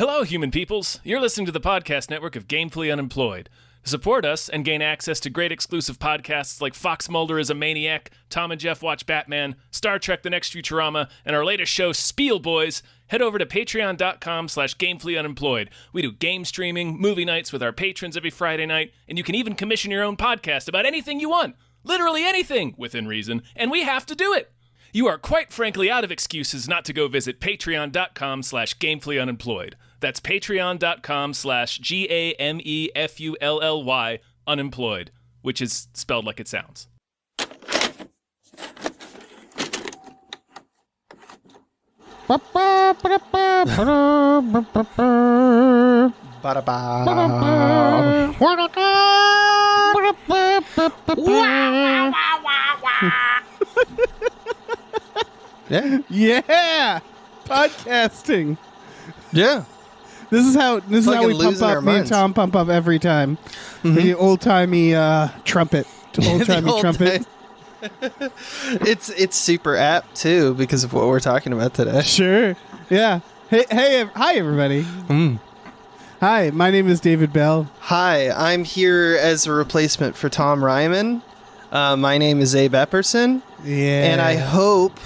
Hello, human peoples. You're listening to the podcast network of Gamefully Unemployed. To support us and gain access to great exclusive podcasts like Fox Mulder is a Maniac, Tom and Jeff Watch Batman, Star Trek The Next Futurama, and our latest show, Spiel Boys, head over to patreon.com/gamefullyunemployed. We do game streaming, movie nights with our patrons every Friday night, and you can even commission your own podcast about anything you want. Literally anything, within reason, and we have to do it. You are quite frankly out of excuses not to go visit patreon.com/gamefullyunemployed. That's patreon.com/GAMEFULLY unemployed, which is spelled like it sounds. Yeah, podcasting. Yeah, this is how we pump up. Me and Tom pump up every time. The old timey trumpet. Old timey trumpet. It's super apt too because of what we're talking about today. Sure. Yeah. Hey, hi everybody. Hi, my name is David Bell. Hi, I'm here as a replacement for Tom Ryman. My name is Abe Epperson. Yeah. And I hope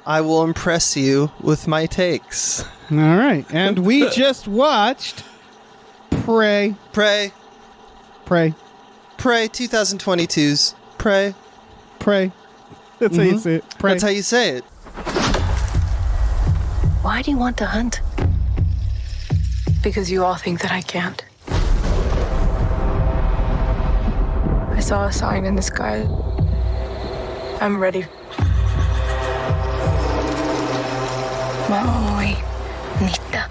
I will impress you with my takes. All right. And we just watched Prey. 2022's Prey. That's how you say it. Prey. That's how you say it. Why do you want to hunt? Because you all think that I can't. I saw a sign in the sky. I'm ready. Muy bonita.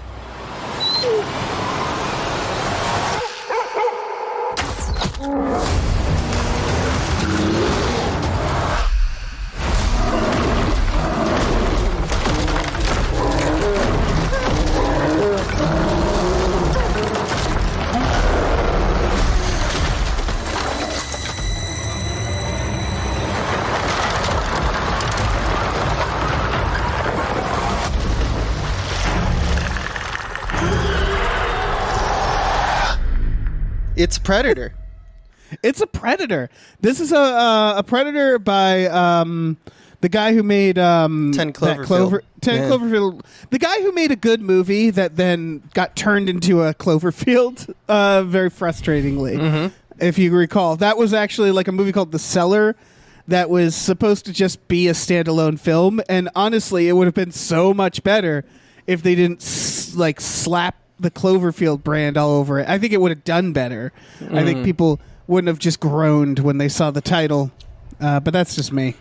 It's Predator. It's a Predator. This is a Predator by the guy who made 10 Cloverfield. 10 Cloverfield. The guy who made a good movie that then got turned into a Cloverfield very frustratingly. If you recall. That was actually like a movie called The Cellar that was supposed to just be a standalone film, and honestly it would have been so much better if they didn't slap the Cloverfield brand all over it. I think it would have done better. I think people wouldn't have just groaned when they saw the title. But that's just me.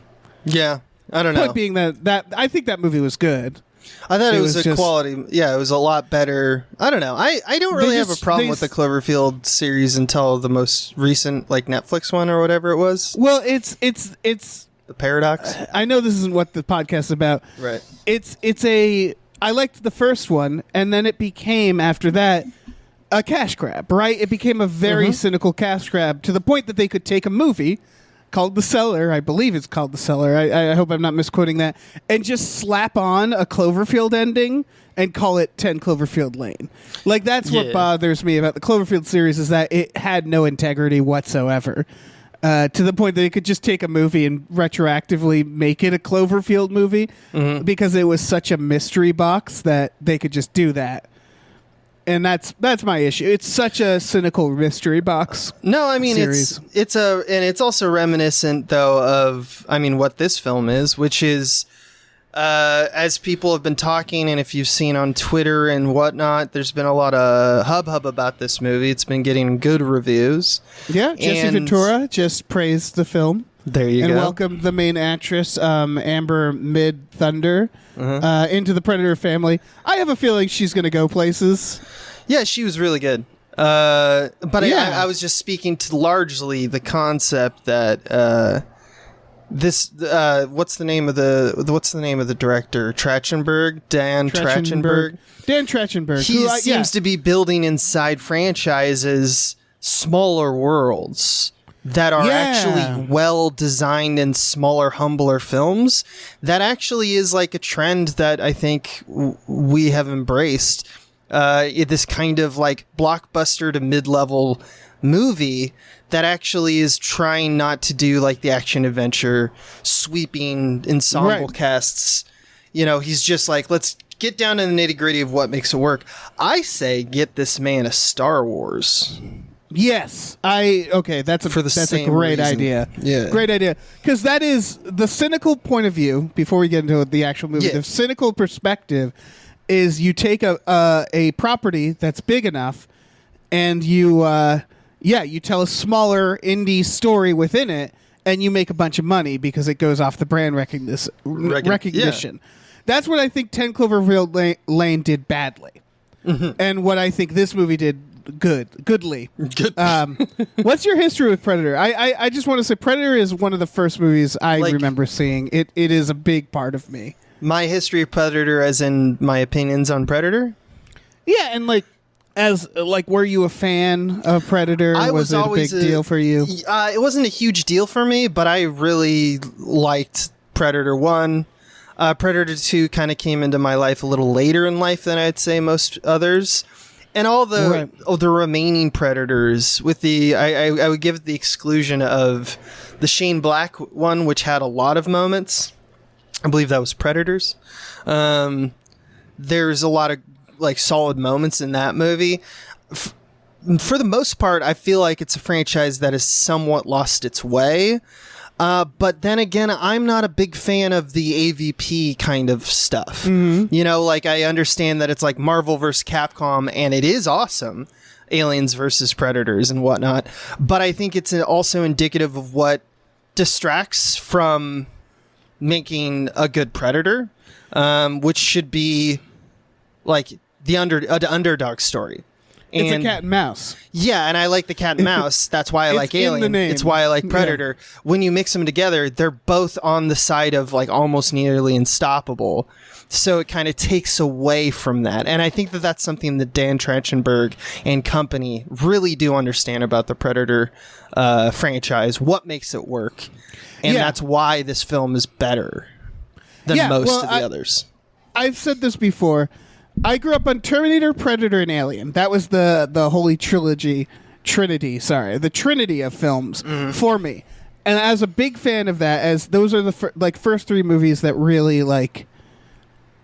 Yeah, I don't know. Point being that I think that movie was good. I thought it was a quality. Yeah, it was a lot better. I don't know. I don't really have a problem with the Cloverfield series until the most recent like Netflix one or whatever it was. Well, it's The Paradox. I know this isn't what the podcast is about. Right. I liked the first one, and then it became, after that, a cash grab, right? It became a very cynical cash grab to the point that they could take a movie called The Cellar, I believe it's called The Cellar, I hope I'm not misquoting that, and just slap on a Cloverfield ending and call it 10 Cloverfield Lane. Like, that's what bothers me about the Cloverfield series, is that it had no integrity whatsoever. To the point that they could just take a movie and retroactively make it a Cloverfield movie because it was such a mystery box that they could just do that. And that's my issue. It's such a cynical mystery box. No, I mean series. it's also reminiscent though of what this film is, which is as people have been talking, and if you've seen on Twitter and whatnot, there's been a lot of hubbub about this movie. It's been getting good reviews. Yeah, Jesse Ventura just praised the film. There you go. And welcomed the main actress, Amber Mid-Thunder, into the Predator family. I have a feeling she's going to go places. Yeah, she was really good. But I was just speaking to largely the concept that this what's the name of the director? Trachtenberg? Dan Trachtenberg. Dan Trachtenberg. He seems to be building inside franchises smaller worlds that are actually well designed in smaller, humbler films. That actually is like a trend that I think we have embraced. this kind of like blockbuster to mid-level movie that actually is trying not to do like the action adventure sweeping ensemble casts. He's just like, let's get down to the nitty-gritty of what makes it work. I say get this man a Star Wars. Yes, that's a great idea. Yeah, great idea, because that is the cynical point of view. Before we get into the actual movie, the cynical perspective is you take a property that's big enough, and you tell a smaller indie story within it, and you make a bunch of money because it goes off the brand recognition. Yeah. That's what I think 10 Cloverfield Lane did badly, and what I think this movie did goodly. What's your history with Predator? I just want to say Predator is one of the first movies I remember seeing. It is a big part of me. My history of Predator, as in my opinions on Predator? Yeah, and were you a fan of Predator? Was it a big deal for you? It wasn't a huge deal for me, but I really liked Predator 1. Predator 2 kind of came into my life a little later in life than I'd say most others. And all the remaining Predators, with I would give it the exclusion of the Shane Black one, which had a lot of moments. I believe that was Predators. There's a lot of solid moments in that movie. For the most part, I feel like it's a franchise that has somewhat lost its way. But then again, I'm not a big fan of the AVP kind of stuff. Mm-hmm. I understand that it's like Marvel vs. Capcom, and it is awesome. Aliens versus Predators and whatnot. But I think it's also indicative of what distracts from making a good Predator, which should be like the underdog story. It's a cat and mouse. Yeah, and I like the cat and mouse. That's why I like Alien. It's why I like Predator. Yeah. When you mix them together, they're both on the side of almost nearly unstoppable. So it kind of takes away from that. And I think that that's something that Dan Trachtenberg and company really do understand about the Predator franchise, what makes it work. And that's why this film is better than most of the others. I've said this before. I grew up on Terminator, Predator, and Alien. That was the holy trinity the trinity of films for me. And as a big fan of that, as those are the first three movies that really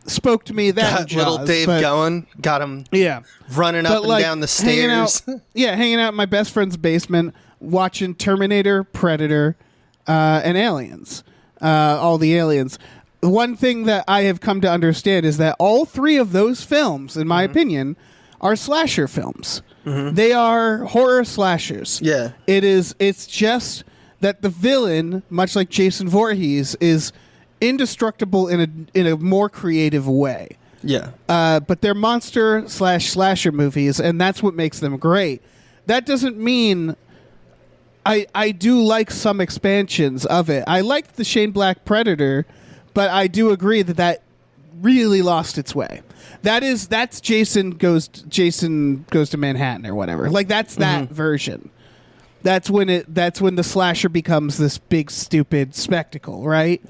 spoke to me. That got little Dave going, got him running up and down the stairs. Hanging out in my best friend's basement, watching Terminator, Predator, and Aliens, all the Aliens. One thing that I have come to understand is that all three of those films, in my opinion, are slasher films. Mm-hmm. They are horror slashers. Yeah. It's just that the villain, much like Jason Voorhees, is indestructible in a more creative way. Yeah. But they're monster/slasher movies, and that's what makes them great. That doesn't mean I do like some expansions of it. I liked the Shane Black Predator, but I do agree that really lost its way. That's Jason goes to Manhattan or whatever. That's that version. That's when the slasher becomes this big stupid spectacle, right?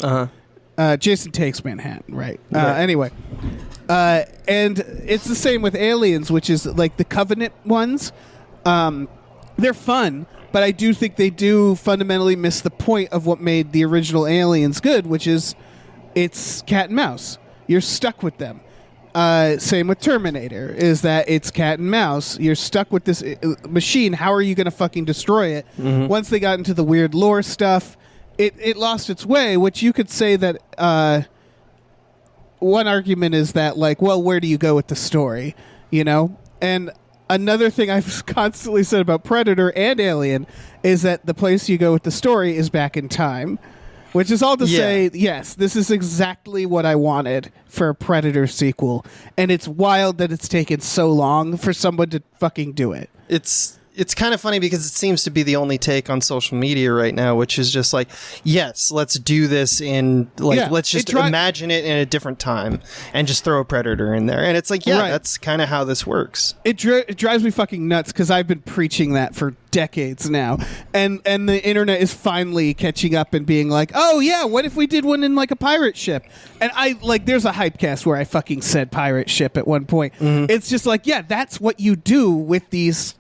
Jason Takes Manhattan, right? Anyway, and it's the same with Aliens, which is the Covenant ones. They're fun, but I do think they do fundamentally miss the point of what made the original Aliens good, which is it's cat and mouse. You're stuck with them. Same with Terminator, is that it's cat and mouse. You're stuck with this machine. How are you going to fucking destroy it? Mm-hmm. Once they got into the weird lore stuff, it lost its way, which you could say that one argument is that, where do you go with the story? And another thing I've constantly said about Predator and Alien is that the place you go with the story is back in time. Which is all to say, yes, this is exactly what I wanted for a Predator sequel. And it's wild that it's taken so long for someone to fucking do it. It's it's kind of funny because it seems to be the only take on social media right now, which is just like, yes, let's do this let's just imagine it in a different time and just throw a predator in there. And it's like, that's kind of how this works. It drives me fucking nuts because I've been preaching that for decades now. And the internet is finally catching up and being like, oh yeah, what if we did one in like a pirate ship? And there's a Hypecast where I fucking said pirate ship at one point. It's just like, yeah, that's what you do with these.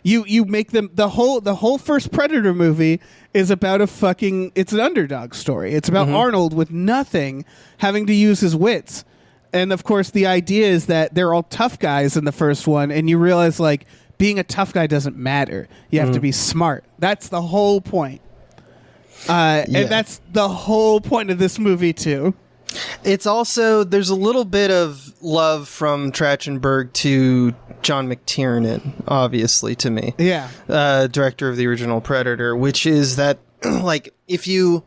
You make them the whole first Predator movie is about it's an underdog story. It's about Arnold with nothing having to use his wits. And of course the idea is that they're all tough guys in the first one, and you realize like being a tough guy doesn't matter. You have to be smart. That's the whole point. And that's the whole point of this movie too. It's also, there's a little bit of love from Trachtenberg to John McTiernan, obviously, to me. Yeah. Director of the original Predator, which is that, like, if you...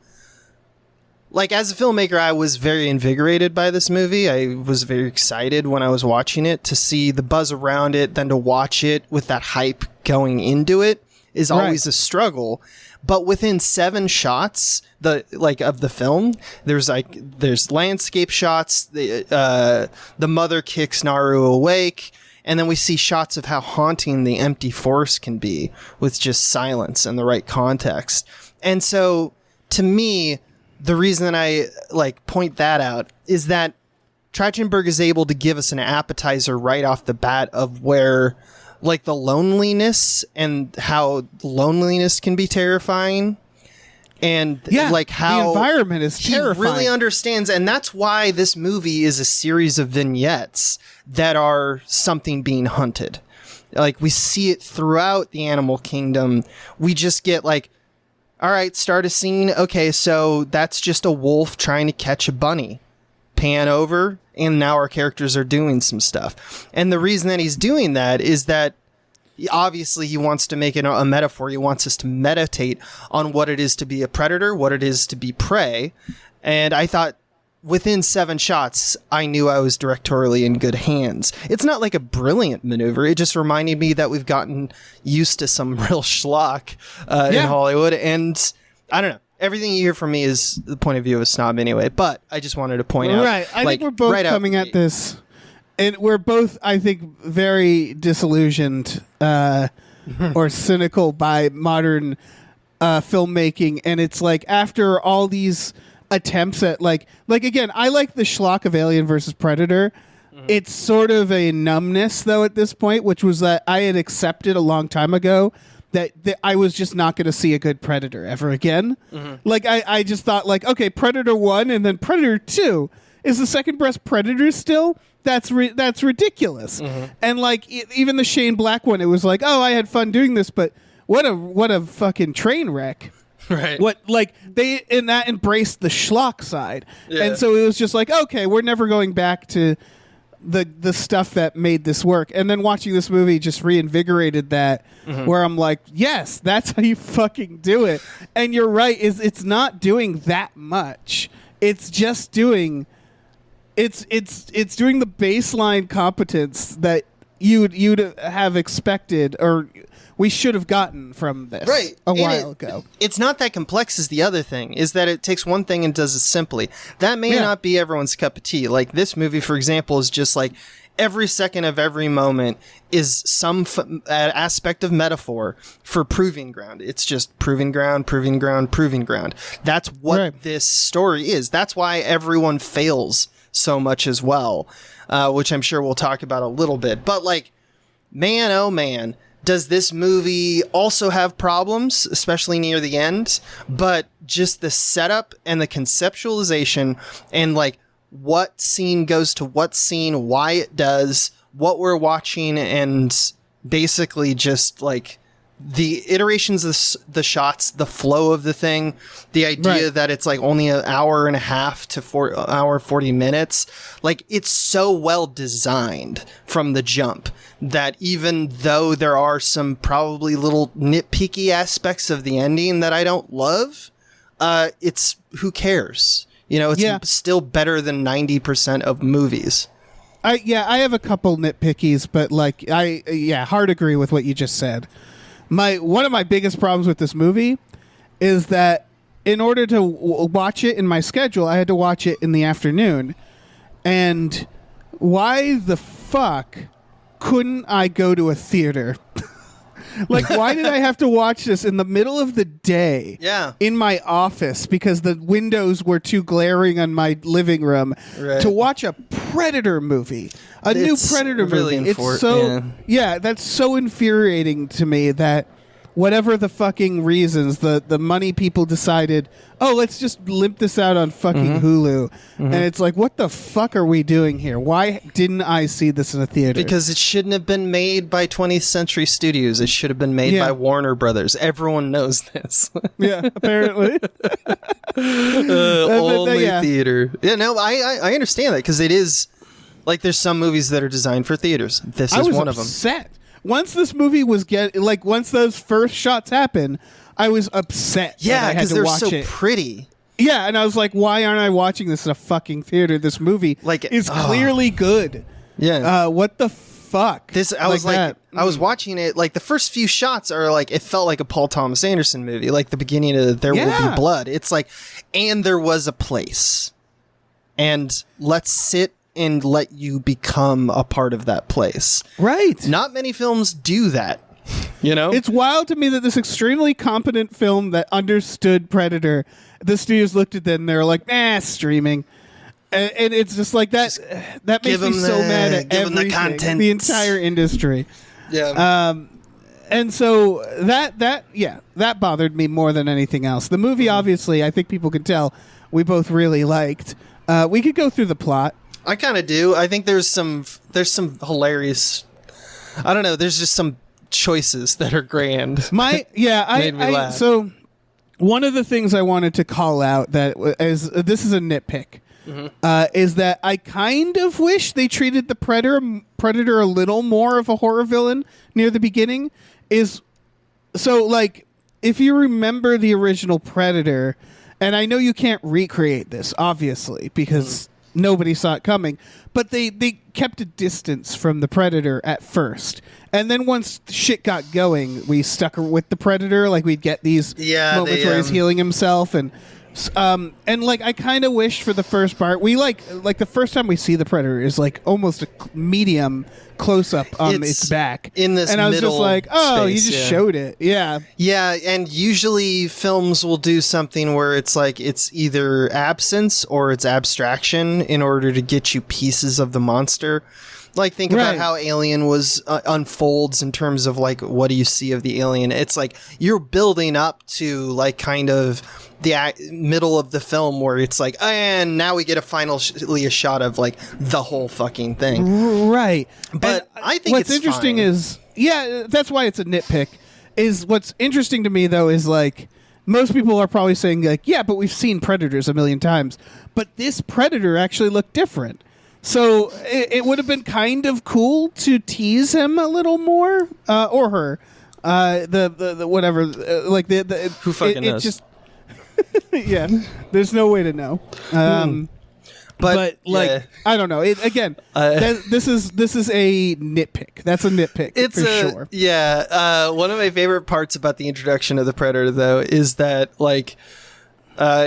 Like, as a filmmaker, I was very invigorated by this movie. I was very excited when I was watching it to see the buzz around it, then to watch it with that hype going into it is always a struggle. But within 7 shots of the film, there's landscape shots. The mother kicks Naru awake, and then we see shots of how haunting the empty forest can be with just silence and the right context. And so, to me, the reason that I point that out is that Trachtenberg is able to give us an appetizer right off the bat of where, like, the loneliness and how loneliness can be terrifying, and like how the environment is terrifying. He really understands, and that's why this movie is a series of vignettes that are something being hunted. Like, we see it throughout the animal kingdom. We just get like, all right, start a scene. Okay, so that's just a wolf trying to catch a bunny. Pan over, and now our characters are doing some stuff. And the reason that he's doing that is that obviously he wants to make it a metaphor. He wants us to meditate on what it is to be a predator, what it is to be prey. And I thought within 7 shots, I knew I was directorially in good hands. It's not like a brilliant maneuver. It just reminded me that we've gotten used to some real schlock in Hollywood. And I don't know. Everything you hear from me is the point of view of a snob anyway, but I just wanted to point out. Right. I think we're both coming at this, and we're both, I think, very disillusioned or cynical by modern filmmaking. And it's like, after all these attempts at like again, I like the schlock of Alien versus Predator. It's sort of a numbness though at this point, which was that I had accepted a long time ago that I was just not going to see a good Predator ever again. Like I just thought like, okay, Predator 1 and then Predator 2 is the second best Predator still. That's ridiculous. And like even the Shane Black one, it was like, oh, I had fun doing this, but what a fucking train wreck. Right. What, like, they in that embraced the schlock side. And so it was just like, okay, we're never going back to the stuff that made this work. And then watching this movie just reinvigorated that, where I'm like, yes, that's how you fucking do it. And you're right, it's not doing that much. It's just doing it's doing the baseline competence that you'd have expected, or we should have gotten from this a while ago. It's not that complex is the other thing, is that it takes one thing and does it simply. That may not be everyone's cup of tea. Like this movie, for example, is just like every second of every moment is some aspect of metaphor for proving ground. It's just proving ground, proving ground, proving ground. That's what this story is. That's why everyone fails so much as well, which I'm sure we'll talk about a little bit. But like, man, oh man, does this movie also have problems, especially near the end? But just the setup and the conceptualization and like what scene goes to what scene, why it does, what we're watching, and basically just like the iterations of the shots, the flow of the thing, the idea that it's like only an hour and a half to hour 40 minutes. Like, it's so well designed from the jump that even though there are some probably little nitpicky aspects of the ending that I don't love, it's who cares? You know, it's still better than 90% of movies. I have a couple nitpickies, but like hard agree with what you just said. one of my biggest problems with this movie is that in order to watch it in my schedule, I had to watch it in the afternoon. And why the fuck couldn't I go to a theater? Like, why did I have to watch this in the middle of the day in my office because the windows were too glaring on my living room to watch a Predator movie, new Predator really movie? It's so that's so infuriating to me that whatever the fucking reasons, the money people decided, let's just limp this out on fucking Hulu. And it's like, what the fuck are we doing here? Why didn't I see this in a theater? Because it shouldn't have been made by 20th Century Studios. It should have been made by Warner Brothers. Everyone knows this. Yeah, apparently. Only theater. Yeah, no, I understand that because it is, like, there's some movies that are designed for theaters. This is one of them. Once this movie was once those first shots happened, I was upset. Yeah, because they're so pretty. Yeah, and I was like, why aren't I watching this in a fucking theater? This movie is clearly good. Yeah. What the fuck? I was watching it, like, the first few shots are like, it felt like a Paul Thomas Anderson movie, like the beginning of There Will Be Blood. It's like, and there was a place. And let's sit and let you become a part of that place. Right. Not many films do that. You know? It's wild to me that this extremely competent film that understood Predator, the studios looked at them and they were like, streaming. And it's just like that. That makes me so mad at everything, the entire industry. Yeah. And so that bothered me more than anything else. The movie, obviously, I think people can tell, we both really liked. We could go through the plot. I kind of do. I think there's some hilarious. I don't know. There's just some choices that are grand. Made me laugh. So one of the things I wanted to call out that this is a nitpick, is that I kind of wish they treated the Predator a little more of a horror villain near the beginning. So, like, if you remember the original Predator, and I know you can't recreate this, obviously, because nobody saw it coming, but they kept a distance from the Predator at first, and then once shit got going, we stuck with the Predator. Like, we'd get these moments where he's healing himself, and like, I kind of wish for the first part, we like the first time we see the Predator is like almost a medium close up on its back in this, and I was just like, you just showed it. Yeah, and usually films will do something where it's like it's either absence or it's abstraction in order to get you pieces of the monster. Like, think about how Alien was unfolds in terms of, like, what do you see of the alien? It's like you're building up to, like, kind of the middle of the film where it's like, and now we get a shot of, like, the whole fucking thing. Right. But I think what's interesting is, that's why it's a nitpick, is what's interesting to me, though, is, like, most people are probably saying, like, but we've seen Predators a million times. But this Predator actually looked different. So it would have been kind of cool to tease him a little more, or her, the whatever, like the who fucking knows? Just there's no way to know. But like, I don't know. This is a nitpick. That's a nitpick. It's for sure. One of my favorite parts about the introduction of the Predator, though, is that, like,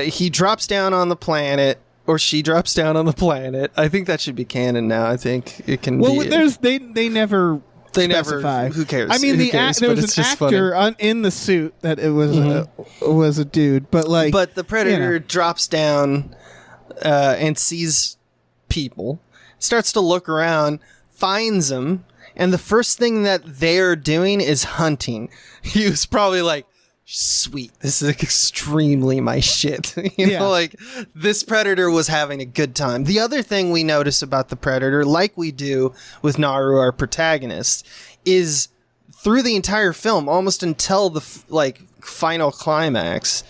he drops down on the planet. Or she drops down on the planet. I think that should be canon now. I think it can be. Well, they never specify. Who cares? I mean, there was an actor in the suit that it was a dude, but the Predator drops down and sees people, starts to look around, finds them, and the first thing that they're doing is hunting. He was probably like, sweet, this is extremely my shit. You know, like, this Predator was having a good time. The other thing we notice about the Predator, like we do with Naru, our protagonist, is through the entire film, almost until the final climax,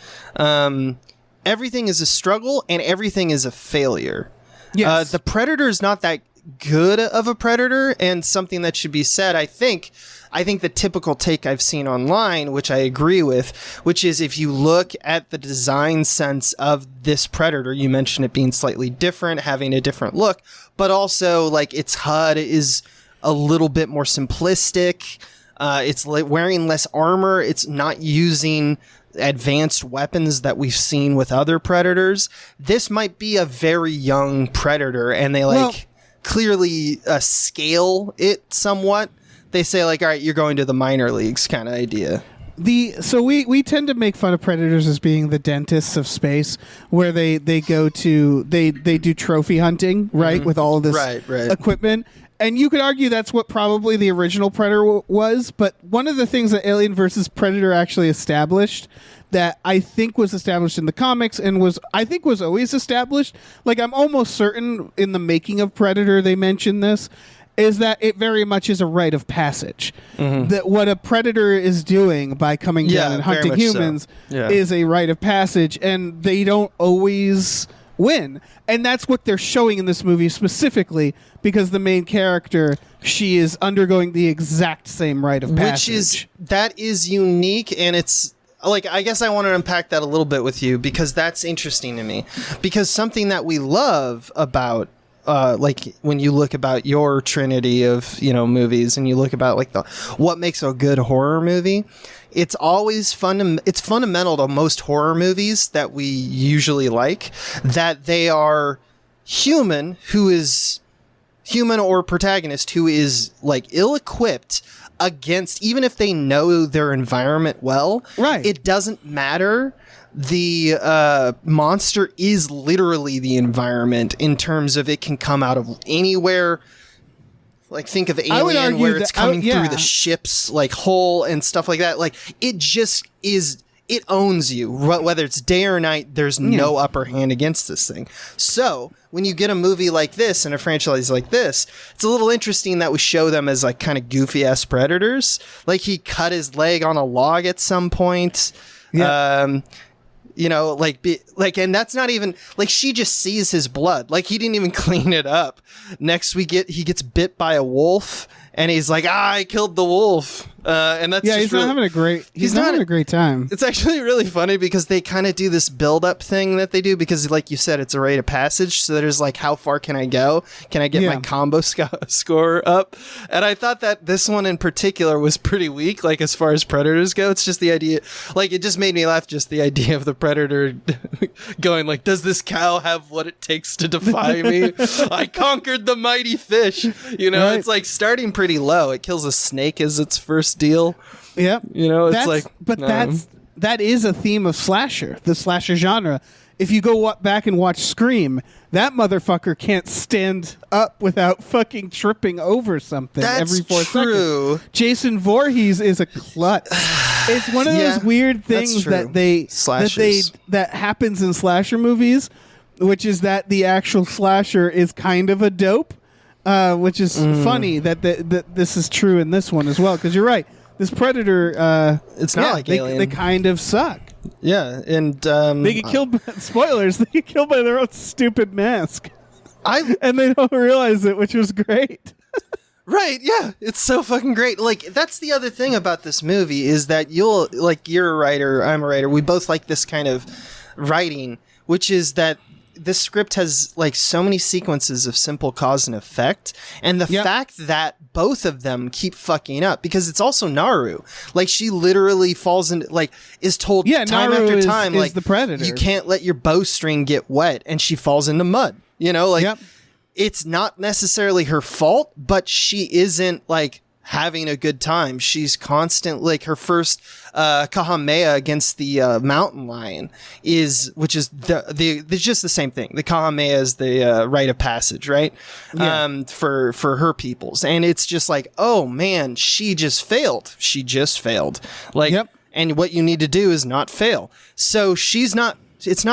everything is a struggle and everything is a failure. Yes. The Predator is not that good of a Predator, and something that should be said, I think the typical take I've seen online, which I agree with, which is if you look at the design sense of this Predator, you mentioned it being slightly different, having a different look, but also, like, its HUD is a little bit more simplistic. It's wearing less armor. It's not using advanced weapons that we've seen with other predators. This might be a very young predator, and they clearly scale it somewhat. They say like, all right, you're going to the minor leagues kind of idea. So we tend to make fun of predators as being the dentists of space, where they go to they do trophy hunting, right, with all of this equipment. And you could argue that's what probably the original Predator was, but one of the things that Alien versus Predator actually established, that I think was established in the comics and was always established, like I'm almost certain in the making of Predator they mentioned this, is that it very much is a rite of passage. That what a predator is doing by coming down and hunting humans is a rite of passage, and they don't always win. And that's what they're showing in this movie specifically, because the main character, she is undergoing the exact same rite of passage. That is unique, and it's like, I guess I want to unpack that a little bit with you, because that's interesting to me. Because something that we love about like when you look about your trinity of, movies, and you look about like what makes a good horror movie, it's always it's fundamental to most horror movies that we usually like, that they are human or protagonist who is like ill-equipped against, even if they know their environment well, right? It doesn't matter. The monster is literally the environment, in terms of it can come out of anywhere. Like, think of Alien, where it's coming through the ship's like hull and stuff like that. Like, it just is. It owns you, whether it's day or night. There's no upper hand against this thing. So when you get a movie like this and a franchise like this, it's a little interesting that we show them as like kind of goofy ass predators. Like, he cut his leg on a log at some point. Yeah. And that's not even like, she just sees his blood. Like, he didn't even clean it up. Next he gets bit by a wolf, and he's like, I killed the wolf. And that's he's not having a great. He's not having a great time. It's actually really funny, because they kind of do this build-up thing that they do, because, like you said, it's a rite of passage. So there's like, how far can I go? Can I get my combo score up? And I thought that this one in particular was pretty weak, like as far as predators go. It's just the idea, like, it just made me laugh. Just the idea of the predator going like, does this cow have what it takes to defy me? I conquered the mighty fish. Right. It's like starting pretty low. It kills a snake as its first deal. Yep. It's that is a theme of slasher, the slasher genre. If you go back and watch Scream, that motherfucker can't stand up without fucking tripping over something every 4 seconds. Jason Voorhees is a klutz. It's one of those weird things that happens in slasher movies, which is that the actual slasher is kind of a dope. Which is funny that this is true in this one as well, because you're right. This Predator, it's not like Alien. They kind of suck. Yeah, and they get killed. Spoilers: they get killed by their own stupid mask, and they don't realize it, which was great. Right? Yeah, it's so fucking great. Like, that's the other thing about this movie, is that you're a writer, I'm a writer. We both like this kind of writing, which is that this script has like so many sequences of simple cause and effect, and the fact that both of them keep fucking up, because it's also Naru. Like, she literally falls into, like, is told time Naru after time, is like, the predator. You can't let your bowstring get wet, and she falls into mud. It's not necessarily her fault, but she isn't like having a good time. She's constantly, like, her first Kamehameha against the mountain lion which is it's just the same thing. The Kamehameha is the rite of passage, right? For her peoples. And it's just like, oh man, she just failed. Like, and what you need to do is not fail. So it's not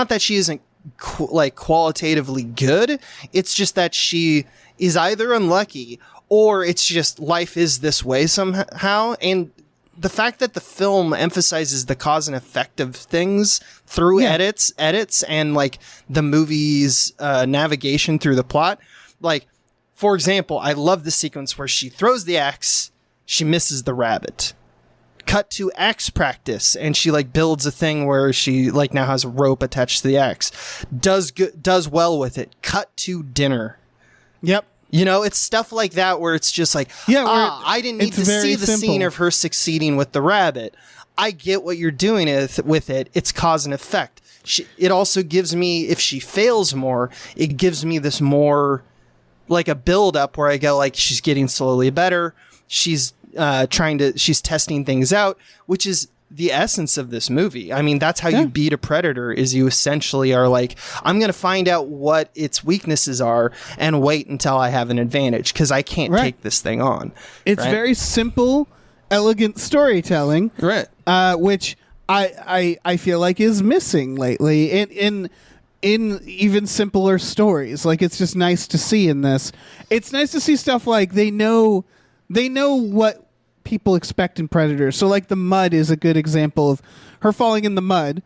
that she isn't qualitatively good. It's just that she is either unlucky, or it's just life is this way somehow. And the fact that the film emphasizes the cause and effect of things through edits, and like the movie's navigation through the plot. Like, for example, I love the sequence where she throws the axe, she misses the rabbit. Cut to axe practice, and she like builds a thing where she like now has a rope attached to the axe. Does well with it. Cut to dinner. Yep. You know, it's stuff like that where it's just like, I didn't need to see the scene of her succeeding with the rabbit. I get what you're doing with it. It's cause and effect. It also gives me, if she fails more, it gives me this more like a build up where I go like, she's getting slowly better. She's she's testing things out, which is the essence of this movie. I mean, that's how you beat a predator, is you essentially are like, I'm going to find out what its weaknesses are and wait until I have an advantage because I can't take this thing on. It's very simple, elegant storytelling, which I feel like is missing lately in even simpler stories. Like, it's just nice to see in this. It's nice to see stuff like they know what people expect in Predators. So like the mud is a good example of her falling in the mud,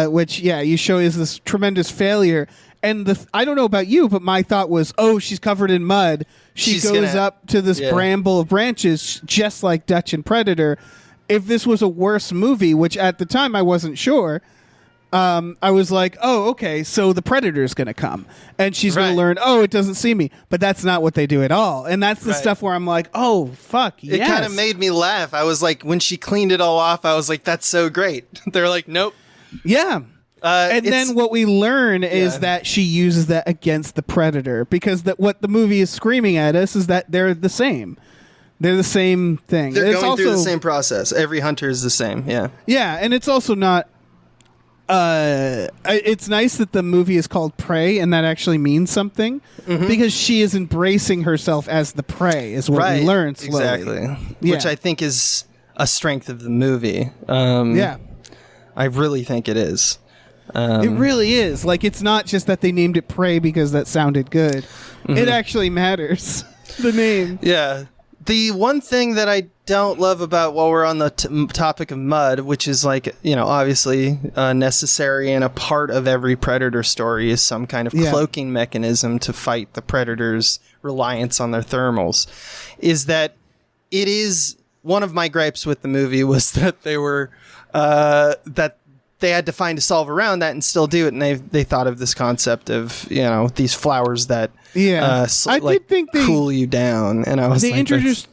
which you show is this tremendous failure. And I don't know about you, but my thought was, oh, she's covered in mud. She goes up to this bramble of branches, just like Dutch and Predator. If this was a worse movie, which at the time I wasn't sure, I was like, oh, okay, so the Predator's going to come. And she's going to learn, oh, it doesn't see me. But that's not what they do at all. And that's the stuff where I'm like, oh, fuck, It kind of made me laugh. I was like, when she cleaned it all off, I was like, that's so great. They're like, nope. Yeah. And then what we learn is that she uses that against the Predator. Because what the movie is screaming at us is that they're the same. They're the same thing. They're going through the same process. Every hunter is the same, yeah. Yeah, and it's also not... it's nice that the movie is called Prey, and that actually means something, because she is embracing herself as the prey, is what we learn slowly. Exactly. Which I think is a strength of the movie. I really think it is. It really is. Like, it's not just that they named it Prey because that sounded good. It actually matters. The name. Yeah. The one thing that I don't love about, while we're on the topic of mud, which is like, obviously necessary and a part of every Predator story, is some kind of cloaking mechanism to fight the Predator's reliance on their thermals, is that it is one of my gripes with the movie was that they were that they had to find a solve around that and still do it, and they thought of this concept of these flowers that I did think they cool you down, and I was they introduced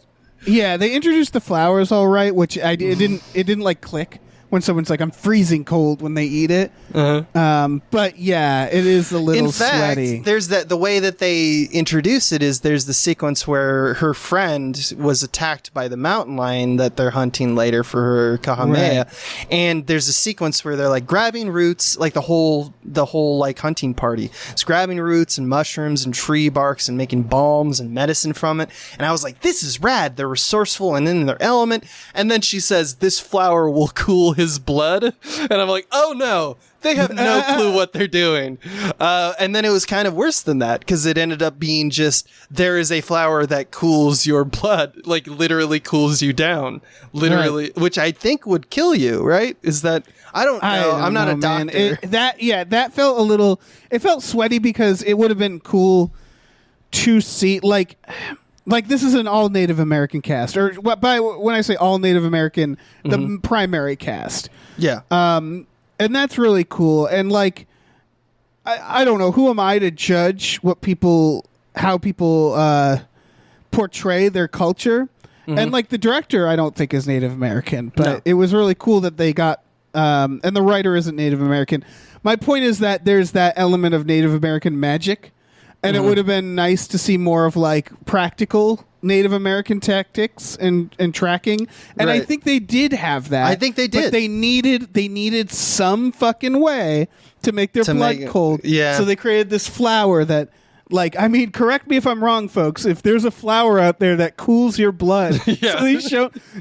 the flowers all right, which it didn't like click when someone's like, I'm freezing cold when they eat it. But yeah, it is a little sweaty. There's the way that they introduce it is there's the sequence where her friend was attacked by the mountain lion that they're hunting later for her Kamehameha. And there's a sequence where they're like grabbing roots, like the whole like hunting party. It's grabbing roots and mushrooms and tree barks and making balms and medicine from it. And I was like, this is rad. They're resourceful and in their element. And then she says, this flower will cool his blood. And I'm like, oh no, they have no clue what they're doing. And then it was kind of worse than that, because it ended up being just, there is a flower that cools your blood, like literally cools you down, literally, which I think would kill you, right? Is that, I don't know. I'm not a doctor. That felt a little, it felt sweaty, because it would have been cool to see, like this is an all Native American cast, or when I say all Native American, the primary cast. Yeah. And that's really cool. And like, I don't know, who am I to judge how people portray their culture? And like the director, I don't think is Native American, but it was really cool that they got, and the writer isn't Native American. My point is that there's that element of Native American magic. And it would have been nice to see more of like practical Native American tactics and tracking. And I think they did have that. I think they did. But they needed some fucking way to make their blood cold. Yeah. So they created this flower that, like, I mean, correct me if I'm wrong, folks. If there's a flower out there that cools your blood, so these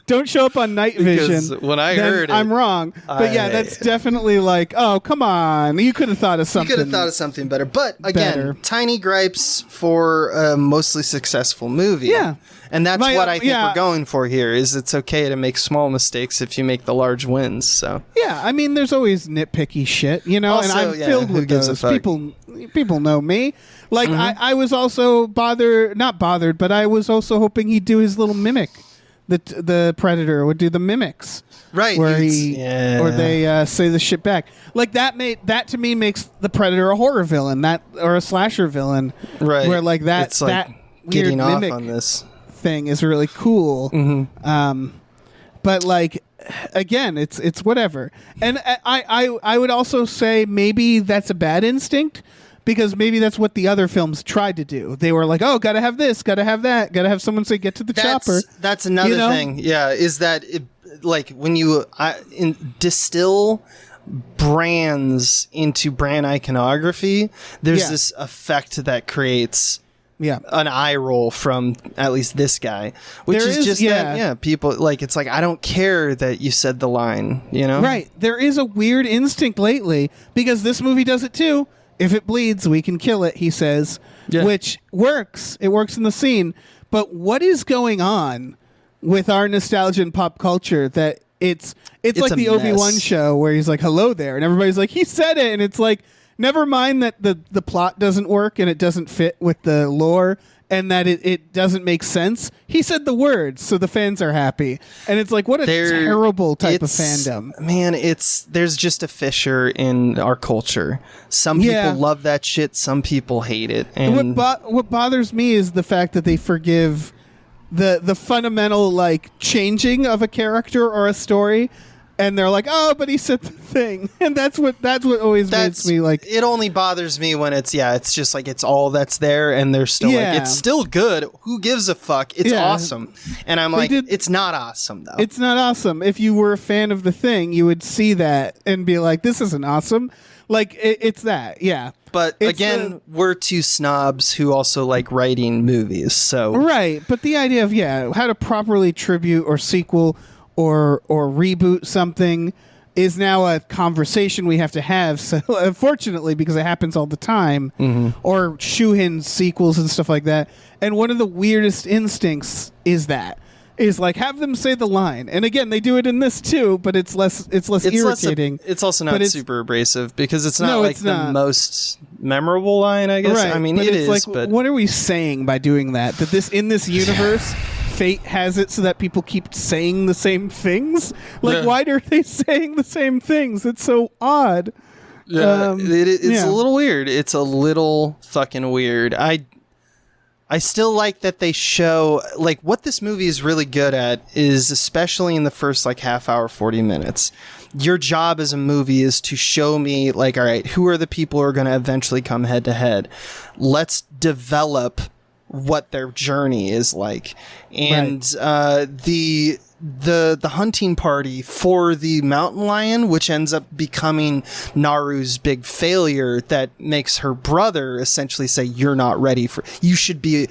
don't show up on night vision. Because when I heard it, I'm wrong. But yeah, that's definitely like, oh, come on. You could have thought of something. You could have thought of something better. But again, tiny gripes for a mostly successful movie. Yeah. And that's what I think we're going for here, is it's okay to make small mistakes if you make the large wins. So yeah, I mean, there's always nitpicky shit, Also, and I'm filled with those. People know me. Like, I was also not bothered, but I was also hoping he'd do his little mimic the predator would do the mimics, Right, Where yeah. or they say the shit back. Like that to me makes the predator a horror villain, or a slasher villain, Right. Where like that It's like that weird getting off mimic on this thing is really cool. But like again, it's whatever. And I would also say maybe that's a bad instinct. Because maybe that's what the other films tried to do. They were like, "Oh, gotta have this, gotta have that, gotta have someone say get to the chopper." That's another thing. Yeah, is that like when you distill brands into brand iconography, there's this effect that creates an eye roll from at least this guy, which is just that people like it's like I don't care that you said the line, you know? Right. There is a weird instinct lately because this movie does it too. If it bleeds, we can kill it, he says, which works. It works in the scene. But what is going on with our nostalgia and pop culture that it's like the Obi-Wan show where he's like, hello there. And everybody's like, he said it. And it's like, never mind that the plot doesn't work and it doesn't fit with the lore and that it doesn't make sense. He said the words, so the fans are happy. And it's like, what a terrible type of fandom. Man, there's just a fissure in our culture. Some people love that shit, some people hate it. And what bothers me is the fact that they forgive the fundamental like changing of a character or a story. And they're like, oh, but he said the thing, and that's what always makes me like. It only bothers me when it's just like it's all that's there, and they're still like it's still good. Who gives a fuck? It's awesome, and I'm like, it's not awesome though. It's not awesome. If you were a fan of the thing, you would see that and be like, this isn't awesome. Like it's that, But again, we're two snobs who also like writing movies, so right. But the idea of how to properly tribute or sequel or reboot something is now a conversation we have to have. So unfortunately, because it happens all the time, or shoe-in sequels and stuff like that. And one of the weirdest instincts is like have them say the line. And again, they do it in this too, but it's less irritating. It's also not super abrasive because it's not the most memorable line, I guess. Right, I mean, but it it's is. like, But what are we saying by doing that? That this in this universe. Fate has it so that people keep saying the same things. Like, why are they saying the same things? It's so odd. Yeah, it's a little weird. It's a little fucking weird. I still like that they show like what this movie is really good at is especially in the first like half hour, 40 minutes. Your job as a movie is to show me like, all right, who are the people who are going to eventually come head to head? Let's develop what their journey is like, and the hunting party for the mountain lion, which ends up becoming Naru's big failure, that makes her brother essentially say, "You're not ready for. You should be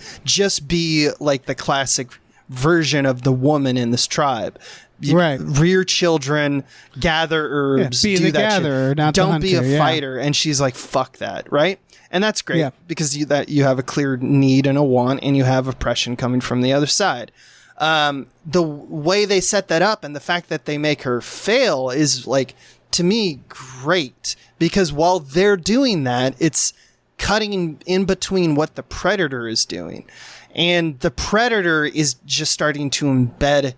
like the classic version of the woman in this tribe." Rear children, gather herbs, be do the that gatherer, shit. not Don't the be hunter, a fighter. And she's like, fuck that, right? And that's great because you have a clear need and a want, and you have oppression coming from the other side. The way they set that up and the fact that they make her fail is like, to me, great, because while they're doing that, it's cutting in between what the predator is doing, and the predator is just starting to embed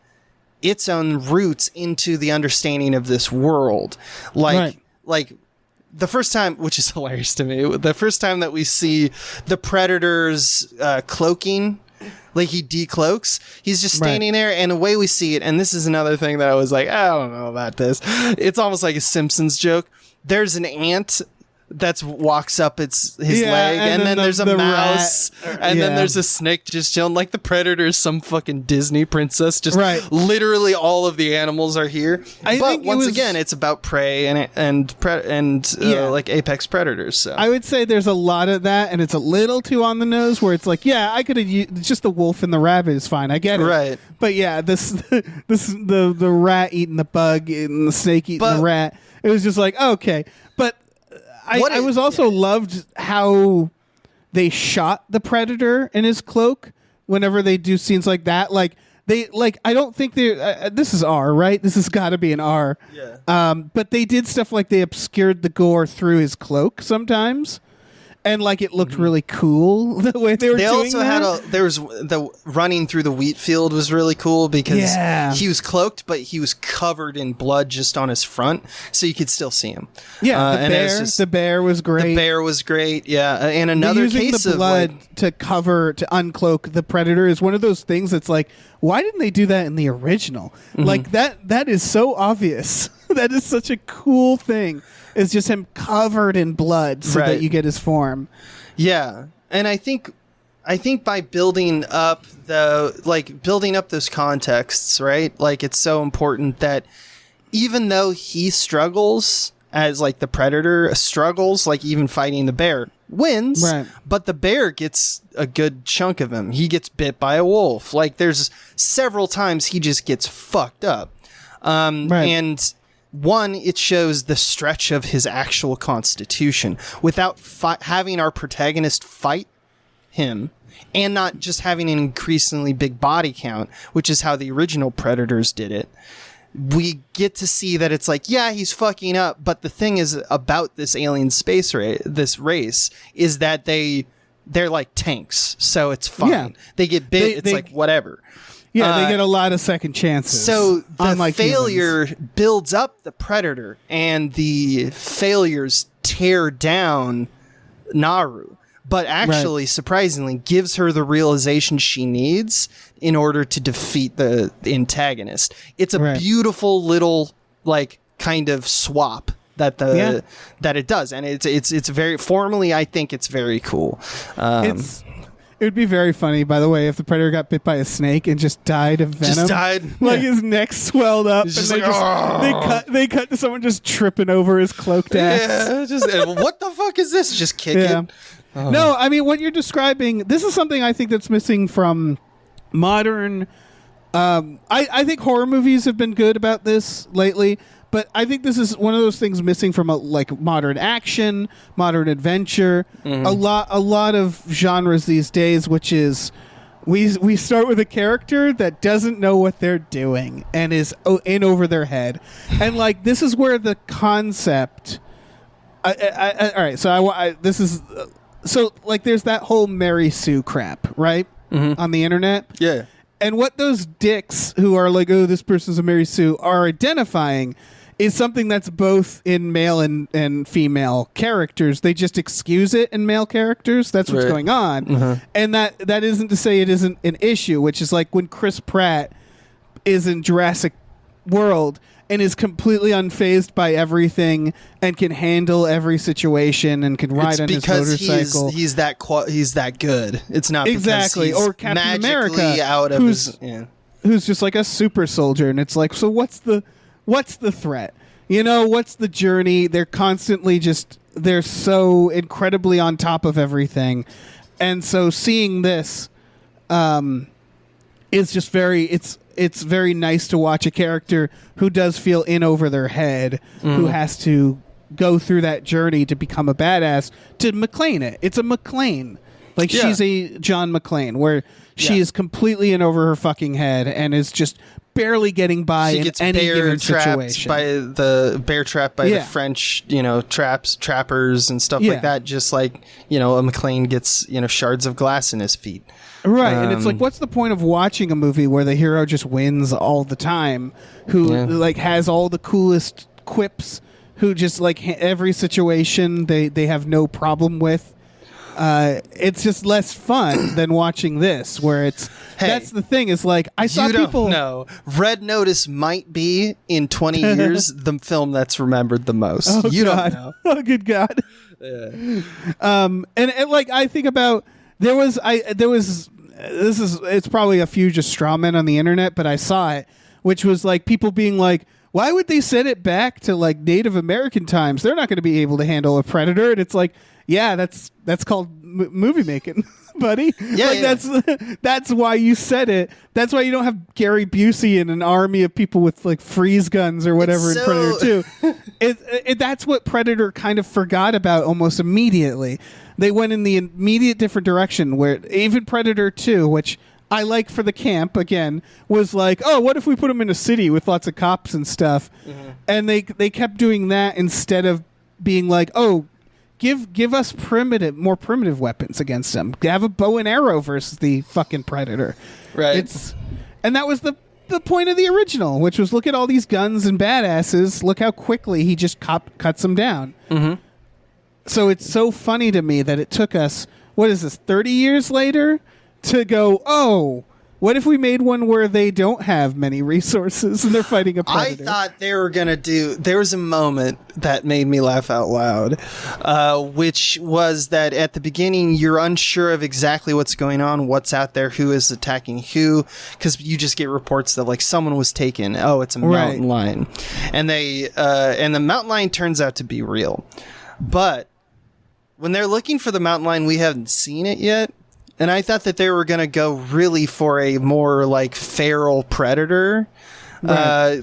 its own roots into the understanding of this world. Like the first time, which is hilarious to me, the first time that we see the predator's cloaking, like he decloaks, he's just standing there, and the way we see it, and this is another thing that I was like, I don't know about this. It's almost like a Simpsons joke. There's an ant that walks up his leg, and then there's a mouse, and then there's a snake just chilling. Like the predator is some fucking Disney princess. Just literally all of the animals are here. But once again, it's about prey and like apex predators. So I would say there's a lot of that, and it's a little too on the nose. Where it's like, I could have used just the wolf and the rabbit is fine. I get it, right? But the rat eating the bug and the snake eating the rat. It was just like, okay, but. I was also loved how they shot the predator in his cloak whenever they do scenes like that. Like I don't think they this is R, right? This has got to be an R. Yeah. But they did stuff like they obscured the gore through his cloak sometimes. and like it looked really cool the way they were They doing also that. there was the running through the wheat field was really cool because Yeah. he was cloaked, but he was covered in blood just on his front, so you could still see him. Yeah, and it was just- the bear was great. the bear was great. Yeah, and another using case the blood of like, to uncloak the predator is one of those things that's like, why didn't they do that in the original? Like that is so obvious. That is such a cool thing. It's just him covered in blood so Right. that you get his form. yeah, and I think by building up those contexts, right? Like it's so important that even though he struggles as like the predator struggles, like even fighting the bear, wins, Right. but the bear gets a good chunk of him. He gets bit by a wolf. Like there's several times he just gets fucked up. Right. And one, it shows the stretch of his actual constitution without having our protagonist fight him, and not just having an increasingly big body count, which is how the original Predators did it. We get to see that it's like, yeah, he's fucking up, but the thing is about this alien space this race is that they're like tanks, so it's fine. Yeah. They get bit, it's like whatever. Yeah, they get a lot of second chances. So the unlike failure humans. builds up the predator, and the failures tear down Naru. But actually, surprisingly, gives her the realization she needs in order to defeat the antagonist. It's a beautiful little, like, kind of swap that that it does, and it's very formally. I think it's very cool. It would be very funny, by the way, if the predator got bit by a snake and just died of venom. Just died. Like his neck swelled up, and He's they just they cut to someone just tripping over his cloaked ass. Yeah, just what the fuck is this? Just kick it. Oh. No, I mean what you're describing. This is something I think that's missing from modern. I think horror movies have been good about this lately, but I think this is one of those things missing from like modern action, modern adventure. A lot of genres these days, which is we start with a character that doesn't know what they're doing and is in over their head, and like this is where the concept. All right, so this is. So, like, there's that whole Mary Sue crap, right? On the internet. Yeah. And what those dicks who are like, oh, this person's a Mary Sue are identifying is something that's both in male and female characters. They just excuse it in male characters. That's what's going on. And that isn't to say it isn't an issue, which is like when Chris Pratt is in Jurassic World and is completely unfazed by everything and can handle every situation and can ride on his motorcycle. He's that good. It's not exactly because he's or Captain magically America out of who's just like a super soldier, and it's like, so what's the threat? You know, what's the journey? They're constantly they're so incredibly on top of everything, and so seeing this is just it's very nice to watch a character who does feel in over their head, who has to go through that journey to become a badass, to McClane it. It's a McClane. Like, she's a John McClane, where she is completely in over her fucking head and is just barely getting by in any given situation. Bear trapped by the French, trappers and stuff like that. Just like, a McClane gets, shards of glass in his feet. Right, and it's like, what's the point of watching a movie where the hero just wins all the time, who like has all the coolest quips, who just like every situation they have no problem with? It's just less fun than watching this, where it's that's the thing is like I saw people. No, Red Notice might be in 20 years the film that's remembered the most. Oh, you God. don't know. Oh, good God. And like I think about it's probably a few just straw men on the internet, but I saw it, which was like people being like, why would they set it back to like Native American times? They're not going to be able to handle a predator. And it's like, yeah, that's called movie making, buddy. Yeah, like, that's why you said it. That's why you don't have Gary Busey and an army of people with like freeze guns or whatever in Predator 2. That's what Predator kind of forgot about almost immediately. They went in the immediate different direction, where even Predator 2, which I like for the camp, again, was like, oh, what if we put them in a city with lots of cops and stuff? And they kept doing that instead of being like, oh, give us more primitive weapons against them. Have a bow and arrow versus the fucking Predator. Right. And that was the point of the original, which was look at all these guns and badasses. Look how quickly he just cuts them down. Mm-hmm. So it's so funny to me that it took us, what is this, 30 years later to go, oh, what if we made one where they don't have many resources and they're fighting a Predator? I thought they were going to do... There was a moment that made me laugh out loud, which was that at the beginning, you're unsure of exactly what's going on, what's out there, who is attacking who, because you just get reports that, like, someone was taken. Oh, it's a mountain lion. And and the mountain lion turns out to be real. But when they're looking for the mountain lion, we haven't seen it yet. And I thought that they were going to go really for a more like feral predator. Right.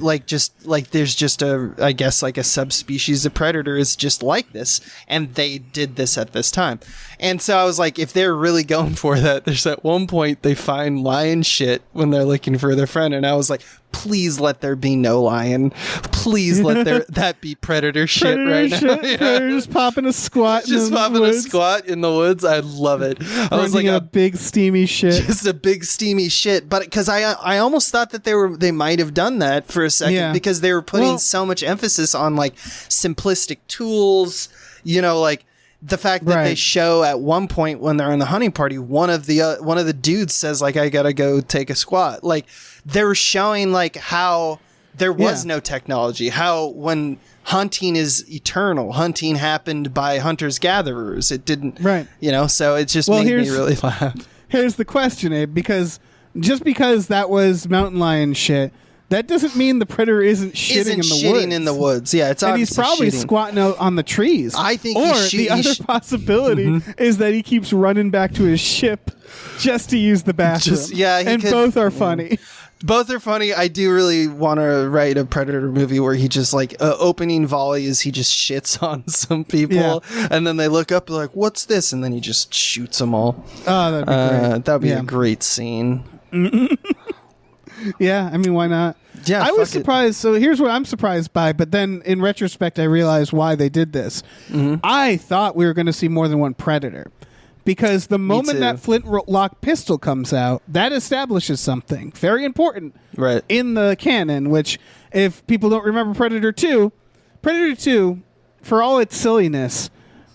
There's just I guess a subspecies of predator is just like this. And they did this at this time. And so I was like, if they're really going for that, there's at one point they find lion shit when they're looking for their friend. And I was like, please let there be no lion. Please let that be predator shit right now. Yeah. Predator's popping a squat. Just popping a squat in the woods. I love it. I was like a big steamy shit. Just a big steamy shit. But because I almost thought that they might have done that for a second because they were putting so much emphasis on like simplistic tools, like the fact that they show at one point when they're in the hunting party, one of the dudes says like, I gotta go take a squat. Like they're showing like how there was no technology, how when hunting is eternal, hunting happened by hunters gatherers. It didn't, so it just made me really laugh. Here's the question, Abe, because just because that was mountain lion shit, that doesn't mean the predator isn't shitting in the woods. Yeah, it's and he's probably squatting out on the trees. I think the other possibility is that he keeps running back to his ship just to use the bathroom. Both are funny. Both are funny. I do really want to write a Predator movie where he just like opening volleys, he just shits on some people, and then they look up like, "What's this?" And then he just shoots them all. Oh, that'd be great. That'd be a great scene. Yeah, I mean, why not? Yeah, I was surprised. So here's what I'm surprised by, but then in retrospect, I realized why they did this. Mm-hmm. I thought we were going to see more than one Predator. Because the moment that flintlock pistol comes out, that establishes something very important in the canon, which if people don't remember Predator 2, for all its silliness,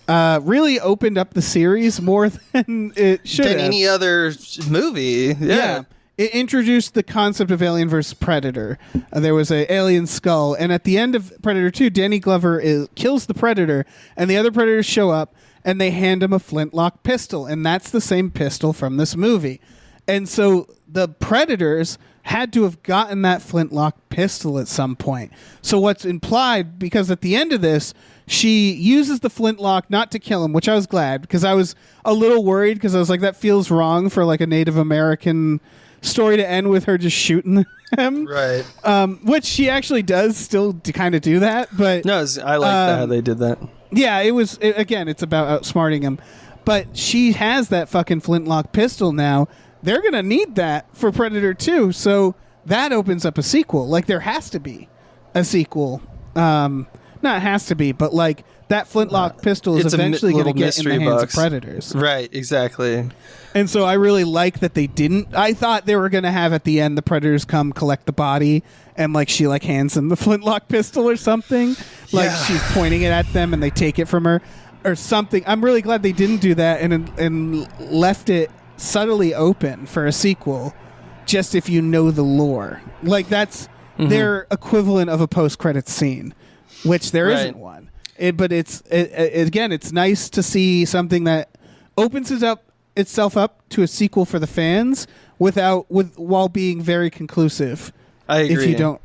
really opened up the series more than it should have. Than any other movie. Yeah. It introduced the concept of Alien versus Predator. There was an alien skull, and at the end of Predator 2, Danny Glover kills the Predator, and the other Predators show up, and they hand him a flintlock pistol, and that's the same pistol from this movie. And so the Predators had to have gotten that flintlock pistol at some point. So what's implied, because at the end of this, she uses the flintlock not to kill him, which I was glad, because I was a little worried, because I was like, that feels wrong for like a Native American story to end with her just shooting him. Right. Which she actually does still kind of do that. But no, I like how they did that. Yeah, again, it's about outsmarting him. But she has that fucking flintlock pistol now. They're going to need that for Predator 2. So that opens up a sequel. Like, there has to be a sequel. Not has to be, but like that flintlock pistol is eventually going to get in the hands of Predators. Right, exactly. And so I really like that they didn't. I thought they were going to have at the end the Predators come collect the body and like she like hands them the flintlock pistol or something. Like she's pointing it at them and they take it from her or something. I'm really glad they didn't do that and left it subtly open for a sequel just if you know the lore. Like that's their equivalent of a post-credits scene, which there isn't one. But again, it's nice to see something that opens itself up to a sequel for the fans while being very conclusive. I agree. If you don't,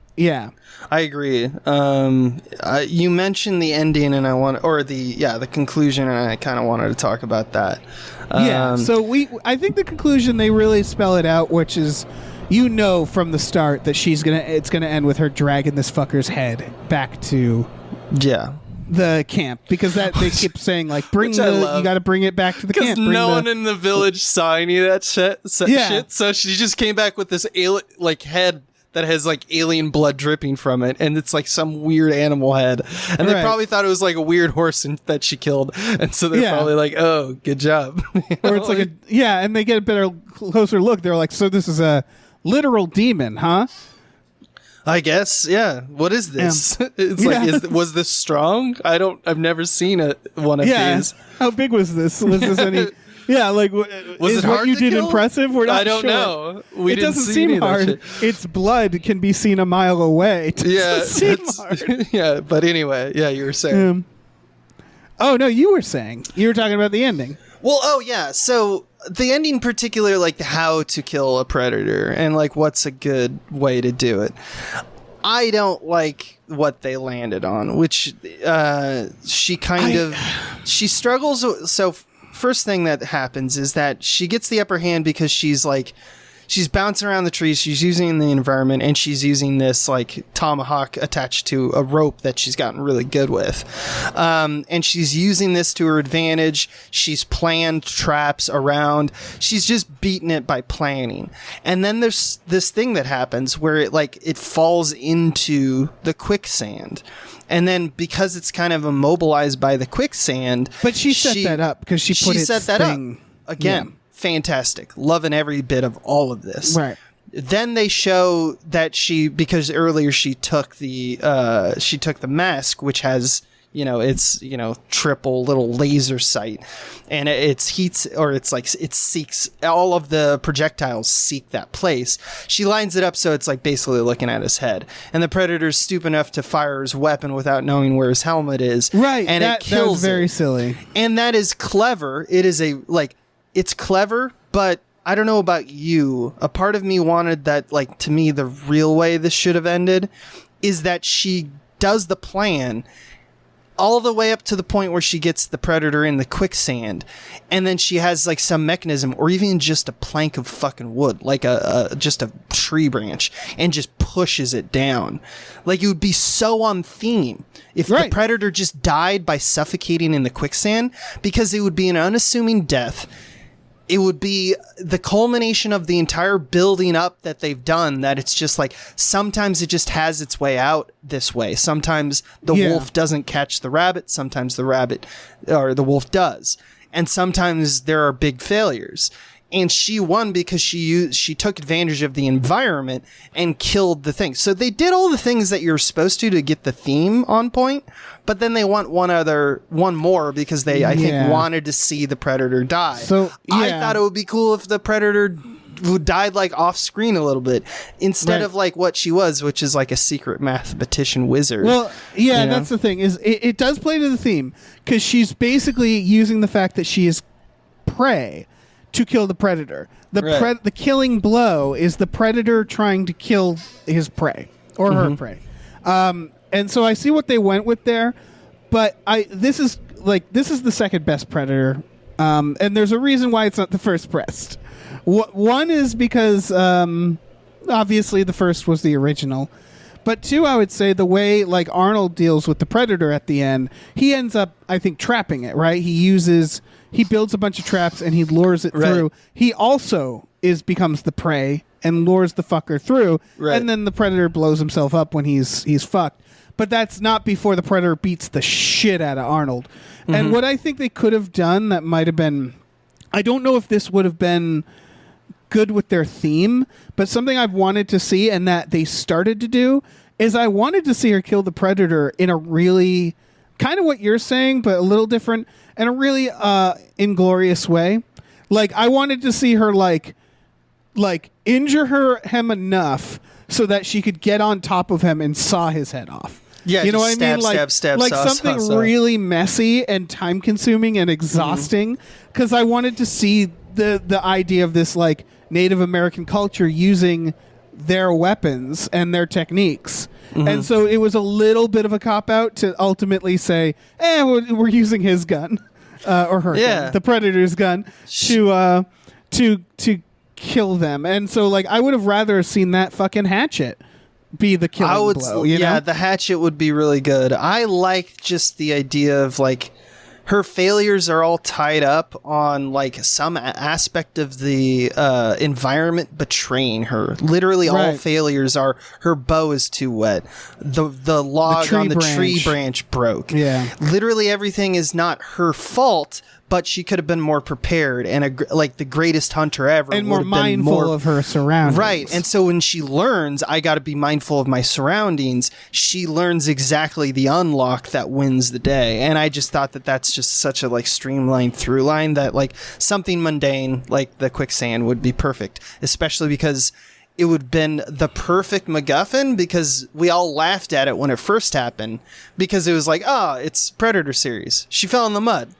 I agree. You mentioned the ending, and the conclusion, and I kind of wanted to talk about that. So I think the conclusion they really spell it out, which is, from the start that it's gonna end with her dragging this fucker's head back to the camp, because that they keep saying like you got to bring it back to the camp. Because no one in the village saw any of that shit. So she just came back with this alien, like head that has like alien blood dripping from it, and it's like some weird animal head, and they probably thought it was like a weird horse that she killed, and so they're probably like, "Oh, good job." Or it's like and they get a better, closer look. They're like, "So this is a literal demon, huh?" I guess, yeah. What is this? It's like, was this strong? I've never seen one of these. How big was this? Was this any? Yeah, like was is it what hard you to did kill? impressive? We're not I don't sure. know. It doesn't seem hard. Its blood can be seen a mile away. It doesn't seem hard. Yeah, but anyway, you were saying. Oh no, you were saying. You were talking about the ending. Well, so the ending in particular, like how to kill a predator and like what's a good way to do it. I don't like what they landed on, which she struggles. So first thing that happens is that she gets the upper hand because she's bouncing around the trees, she's using the environment, and she's using this like tomahawk attached to a rope that she's gotten really good with. And she's using this to her advantage. She's planned traps around. She's just beating it by planning. And then there's this thing that happens where it falls into the quicksand. And then because it's kind of immobilized by the quicksand, but she set that up because she set that up again. Yeah. Fantastic. Loving every bit of all of this. Right. Then they show that because earlier she took the mask, which has, it's, triple little laser sight, and it seeks, all of the projectiles seek that place. She lines it up so it's like basically looking at his head, and the predator's stupid enough to fire his weapon without knowing where his helmet is. Right. And it kills. That was very silly. And that is clever. It is it's clever, but I don't know about you. A part of me wanted that, to me, the real way this should have ended is that she does the plan all the way up to the point where she gets the predator in the quicksand, and then she has some mechanism or even just a plank of fucking wood, just a tree branch, and just pushes it down. It would be so on theme if the predator just died by suffocating in the quicksand, because it would be an unassuming death. It would be the culmination of the entire building up that they've done, that it's just sometimes it just has its way out this way. Sometimes the wolf doesn't catch the rabbit. Sometimes the rabbit or the wolf does. And sometimes there are big failures. And she won because she took advantage of the environment and killed the thing. So they did all the things that you're supposed to get the theme on point, but then they want one more because they, I think, wanted to see the predator die. So I thought it would be cool if the predator died off screen a little bit instead of what she was, which is a secret mathematician wizard. Well, that's the thing, is it does play to the theme because she's basically using the fact that she is prey to kill the predator. The killing blow is the predator trying to kill his prey or her prey. And so I see what they went with there, but this is the second best predator, and there's a reason why it's not the first best. One is because obviously the first was the original, but two, I would say the way Arnold deals with the predator at the end, he ends up, I think, trapping it. Right? He builds a bunch of traps and he lures it through. He also becomes the prey and lures the fucker through, and then the predator blows himself up when he's fucked. But that's not before the predator beats the shit out of Arnold. And what I think they could have done that might have been, I don't know if this would have been good with their theme, but something I've wanted to see and that they started to do is I wanted to see her kill the predator in a really kind of what you're saying, but a little different and a really inglorious way. I wanted to see her injure him enough so that she could get on top of him and saw his head off. Yeah, you know what I mean? Stab, something really messy and time consuming and exhausting, because I wanted to see the idea of this Native American culture using their weapons and their techniques. And so it was a little bit of a cop-out to ultimately say, we're using his gun or her gun, the predator's gun, to kill them. And so I would have rather seen that fucking hatchet be the killing blow. You know? The hatchet would be really good. I like just the idea of her failures are all tied up on like some aspect of the environment betraying her. Literally, all failures are her bow is too wet, the log on the tree branch broke. Yeah, literally everything is not her fault. But she could have been more prepared and like the greatest hunter ever, and more mindful of her surroundings. Right, and so when she learns, I got to be mindful of my surroundings. She learns exactly the unlock that wins the day, and I just thought that that's just such a like streamlined through line that like something mundane like the quicksand would be perfect, especially because it would have been the perfect MacGuffin because we all laughed at it when it first happened because it was like, oh, it's Predator series. She fell in the mud.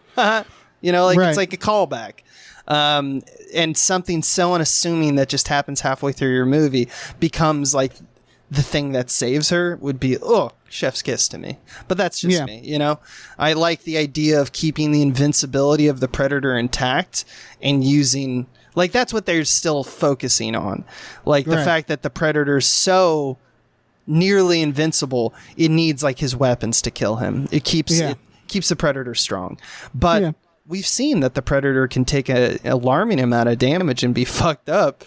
You know, like it's like a callback. And something so unassuming that just happens halfway through your movie becomes like the thing that saves her would be, oh, chef's kiss to me. But that's just me, you know? I like the idea of keeping the invincibility of the Predator intact and using, like, that's what they're still focusing on. Like the fact that the Predator's so nearly invincible, it needs like his weapons to kill him. It keeps the Predator strong. But we've seen that the Predator can take an alarming amount of damage and be fucked up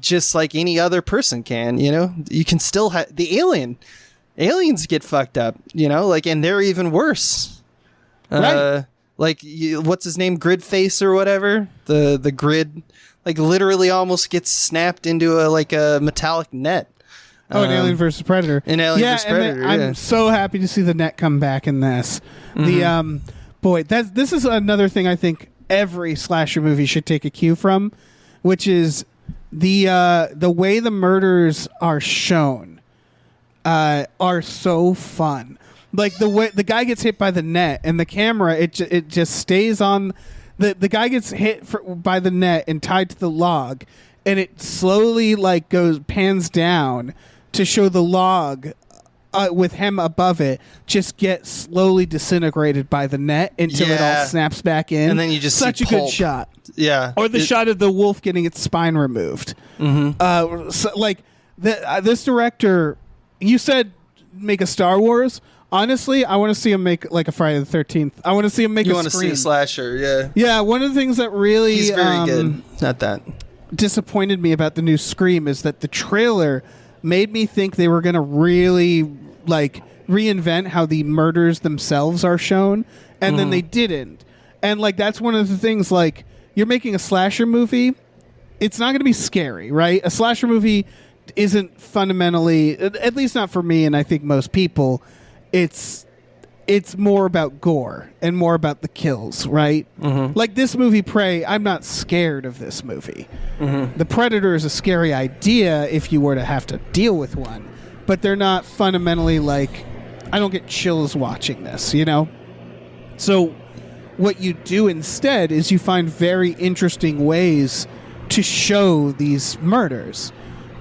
just like any other person can, you know? You can still have the aliens get fucked up, you know, like, and they're even worse. Like what's his name? Gridface or whatever. The grid like literally almost gets snapped into a metallic net. An Alien vs. Predator. An Alien vs. Predator. I'm so happy to see the net come back in this. The this is another thing I think every slasher movie should take a cue from, which is the way the murders are shown are so fun. Like the way the guy gets hit by the net and the camera, it just stays on. The guy gets hit by the net and tied to the log, and it slowly like pans down to show the log with him above it just get slowly disintegrated by the net until it all snaps back in. And then you just such see a pulp. good shot. Yeah. Or the shot of the wolf getting its spine removed. This director, you said make a Star Wars. Honestly, I want to see him make like a Friday the 13th. I want to see him make You want to see a slasher, yeah. Yeah, one of the things that really He's very good. Not that. disappointed me about the new Scream is that the trailer made me think they were going to really like reinvent how the murders themselves are shown, and then they didn't. And like that's one of the things, like, you're making a slasher movie, it's not going to be scary, right? A slasher movie isn't fundamentally, at least not for me and I think most people, it's more about gore and more about the kills, right? Like this movie, Prey, I'm not scared of this movie. The Predator is a scary idea if you were to have to deal with one, but they're not fundamentally like, I don't get chills watching this, you know? So what you do instead is you find very interesting ways to show these murders.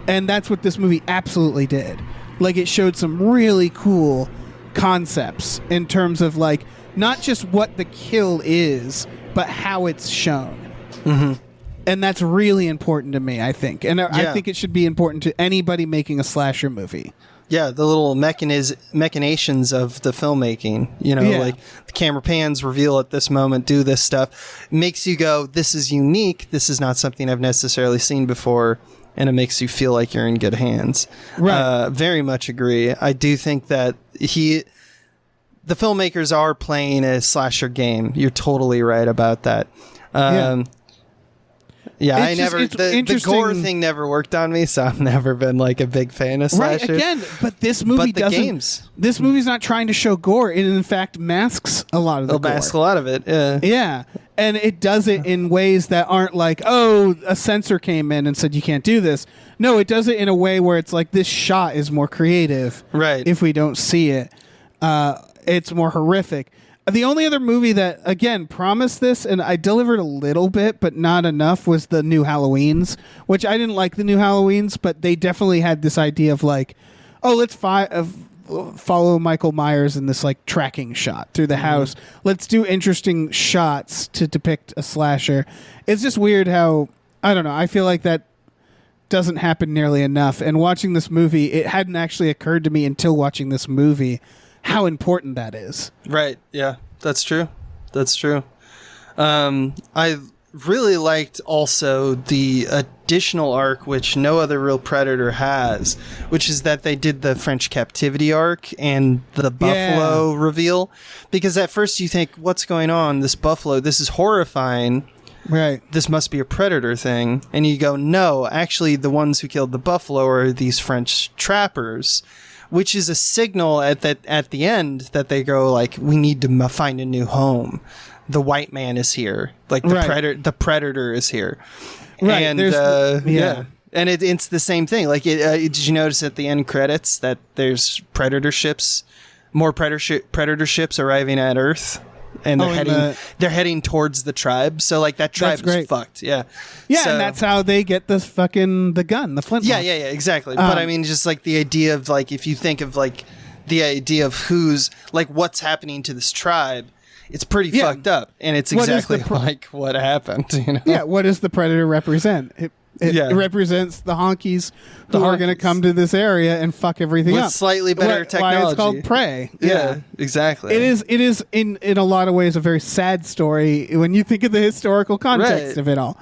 And that's what this movie absolutely did. Like, it showed some really cool concepts in terms of like not just what the kill is, but how it's shown. And that's really important to me, I think. And I think it should be important to anybody making a slasher movie. Yeah, the little machinations of the filmmaking, you know, like the camera pans, reveal at this moment, do this stuff. It makes you go, this is unique. This is not something I've necessarily seen before. And it makes you feel like you're in good hands. Right. Very much agree. I do think that the filmmakers are playing a slasher game. You're totally right about that. The gore thing never worked on me, so I've never been like a big fan of slashers. Right, again, but this movie doesn't. This movie's not trying to show gore. It in fact masks a lot of the gore. It'll mask a lot of it. Yeah, and it does it in ways that aren't like, oh, a censor came in and said you can't do this. No, it does it in a way where it's like this shot is more creative. Right. If we don't see it, it's more horrific. The only other movie that, again, promised this, and I delivered a little bit, but not enough, was the new Halloweens, which I didn't like the new Halloweens, but they definitely had this idea of like, oh, let's follow Michael Myers in this like tracking shot through the house. Let's do interesting shots to depict a slasher. It's just weird how, I don't know, I feel like that doesn't happen nearly enough. And watching this movie, it hadn't actually occurred to me until watching this movie how important that is. Right. Yeah, that's true. That's true. I really liked also the additional arc, which no other real Predator has, which is that they did the French captivity arc and the buffalo reveal. Because at first you think, what's going on? This buffalo, this is horrifying. Right. This must be a Predator thing. And you go, no, actually the ones who killed the buffalo are these French trappers, which is a signal at the end that they go like, we need to find a new home. The white man is here. Like the predator is here. Right. And and it's the same thing. Like, did you notice at the end credits that there's more predator ships arriving at Earth? And they're heading towards the tribe. So like that tribe is fucked. Yeah. Yeah, so, and that's how they get the gun, the flintlock. Yeah, exactly. But I mean, just like the idea of like, if you think of like the idea of who's like what's happening to this tribe, it's pretty fucked up, and it's exactly like what happened. You know? Yeah. What does the Predator represent? It represents the honkies who are going to come to this area and fuck everything up. With slightly better technology. Why it's called prey. Yeah, exactly. It is in a lot of ways a very sad story when you think of the historical context of it all,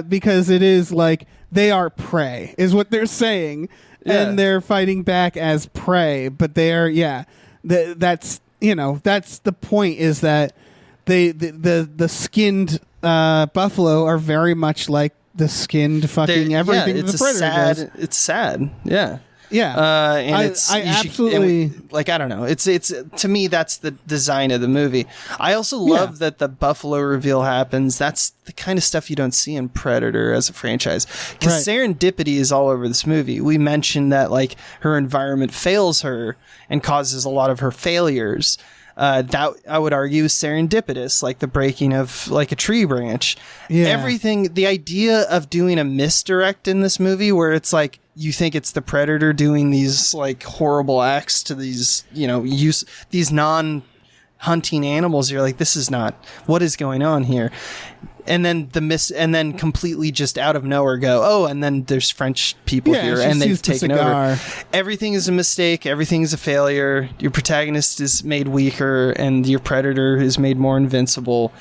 because it is like they are prey is what they're saying, and they're fighting back as prey, but they're that's. You know, that's the point, is that the skinned buffalo are very much like the skinned fucking everything that the Predator does. It's sad. Yeah. Yeah. And I absolutely... like, I don't know. It's to me, that's the design of the movie. I also love that the buffalo reveal happens. That's the kind of stuff you don't see in Predator as a franchise. Because serendipity is all over this movie. We mentioned that, like, her environment fails her and causes a lot of her failures. That I would argue is serendipitous, like the breaking of like a tree branch. Yeah. Everything, the idea of doing a misdirect in this movie where it's like, you think it's the Predator doing these like horrible acts to these, these non-hunting animals. You're like, this is not, what is going on here? And then and then completely just out of nowhere go, and then there's French people here and they've taken over. Everything is a mistake. Everything is a failure. Your protagonist is made weaker and your Predator is made more invincible.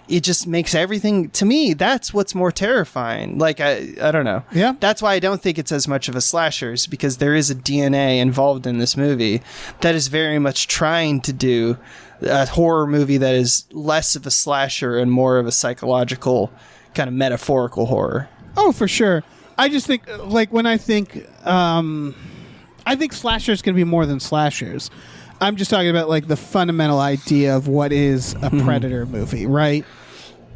It just makes everything, to me, that's what's more terrifying. Like, I don't know. Yeah. That's why I don't think it's as much of a slasher, is because there is a DNA involved in this movie that is very much trying to do a horror movie that is less of a slasher and more of a psychological kind of metaphorical horror. Oh, for sure. I just think, like, when I think slashers can be more than slashers. I'm just talking about like the fundamental idea of what is a Predator movie, right?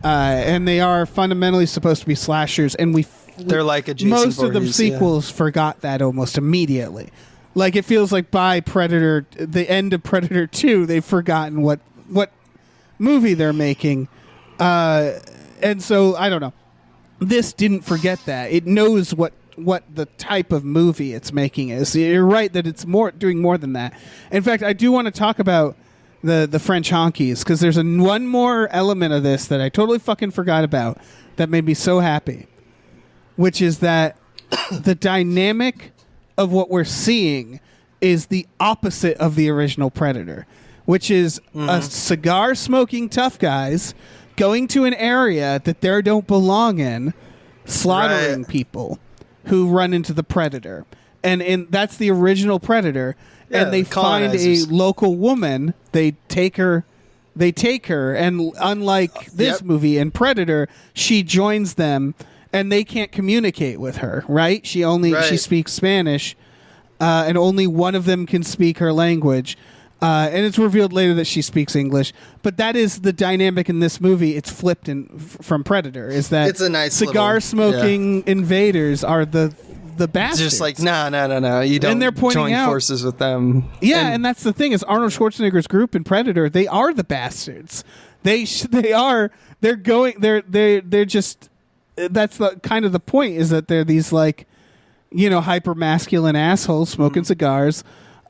And they are fundamentally supposed to be slashers, and they're like a Jason most Voorhees, of the sequels forgot that almost immediately. Like, it feels like by Predator, the end of Predator 2, they've forgotten what movie they're making, and so I don't know. This didn't forget that. It knows what the type of movie it's making is. You're right that it's doing more than that. In fact, I do want to talk about the French honkies, because there's one more element of this that I totally fucking forgot about that made me so happy, which is that the dynamic of what we're seeing is the opposite of the original Predator, which is a cigar-smoking tough guys going to an area that they don't belong in, slaughtering people who run into the Predator. And that's the original Predator. Yeah, and they find a local woman. They take her, and unlike this movie in Predator, she joins them, and they can't communicate with her, right? She speaks Spanish, and only one of them can speak her language. And it's revealed later that she speaks English. But that is the dynamic in this movie. It's flipped from Predator. Is that it's a nice cigar-smoking invaders are the bastards. Just like, no. You don't and they're pointing join forces with them. Yeah, and that's the thing is Arnold Schwarzenegger's group in Predator, they are the bastards. They're just, that's the kind of the point, is that they're these like, hyper masculine assholes smoking cigars,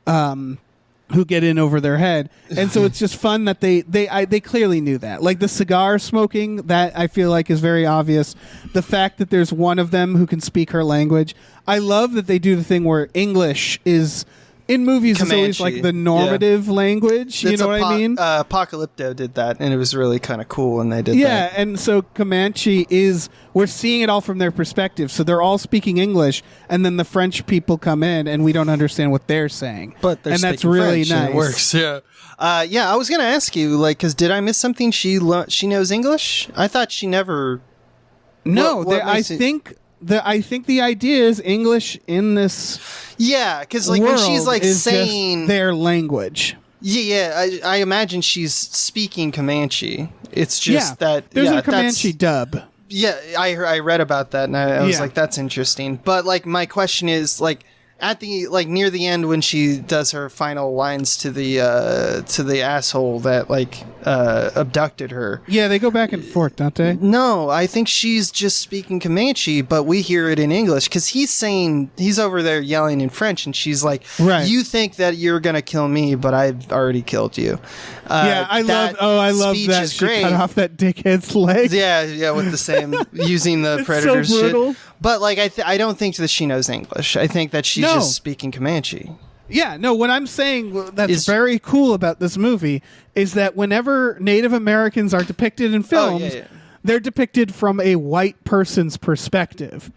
who get in over their head. And so it's just fun that they clearly knew that. Like the cigar smoking, that I feel like is very obvious. The fact that there's one of them who can speak her language. I love that they do the thing where English is in movies it's always Comanche. like the normative language. You know what I mean? Apocalypto did that, and it was really kind of cool when they did Yeah, that. and so Comanche we're seeing it all from their perspective. So they're all speaking English, and then the French people come in, and we don't understand what they're saying. But they're and that's speaking really French, nice. and it works. Yeah. Yeah, I was going to ask you, like, because did I miss something? She knows English? I thought she never... No, What I makes it- think the idea is English in this Yeah, because, like, when she's, world like, is saying... just their language. Yeah, I imagine she's speaking Comanche. It's just that... there's yeah, a Comanche that's- dub. Yeah, I read about that, and I was Yeah. like, that's interesting. But, like, my question is, like, at the, like, near the end when she does her final lines to the asshole that, like, abducted her. Yeah, they go back and forth, don't they? No, I think she's just speaking Comanche, but we hear it in English because he's over there yelling in French, and she's like, Right. "You think that you're gonna kill me, but I've already killed you." Yeah, I love speech that is she great. cut off that dickhead's leg. Yeah, with the same using the It's predator so brutal. shit. But like, I don't think that she knows English. I think that she's No. just speaking Comanche. Yeah, no, what I'm saying that's Is- very cool about this movie is that whenever Native Americans are depicted in films, yeah. they're depicted from a white person's perspective.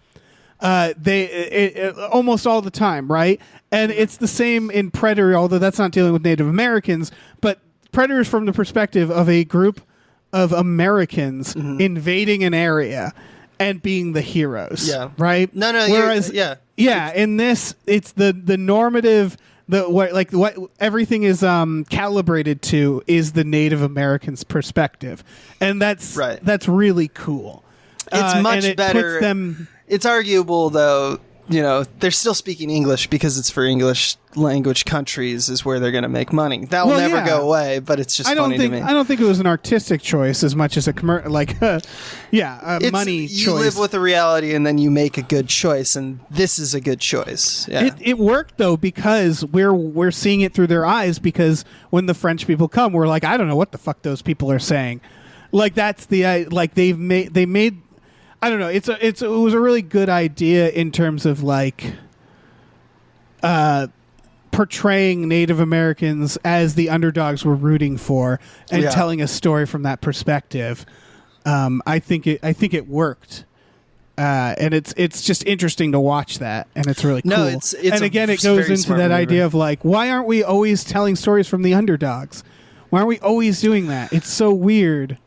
Almost all the time, right? And it's the same in Predator, although that's not dealing with Native Americans, but Predator is from the perspective of a group of Americans invading an area and being the heroes. Yeah. Right? No, Whereas, yeah. yeah, in this, it's the normative, what everything is calibrated to is the Native Americans' perspective, and that's Right. That's really cool. It's much and it better. Puts them, It's arguable, though. You know, they're still speaking English because it's for English language countries is where they're going to make money. That will Well, never yeah. go away, but it's just I don't funny think to me. I don't think it was an artistic choice as much as a It's- money you choice. live with the reality and then you make a good choice, and this is a good choice. Yeah. It worked though because we're seeing it through their eyes, because when the French people come, we're like, I don't know what the fuck those people are saying. Like that's the like they made I don't know. It was a really good idea in terms of like portraying Native Americans as the underdogs we're rooting for and Yeah. telling a story from that perspective. I think it worked. And it's just interesting to watch that, and it's really cool. No, it's and a again, it very goes into smart that maneuver. idea of like, why aren't we always telling stories from the underdogs? Why aren't we always doing that? It's so weird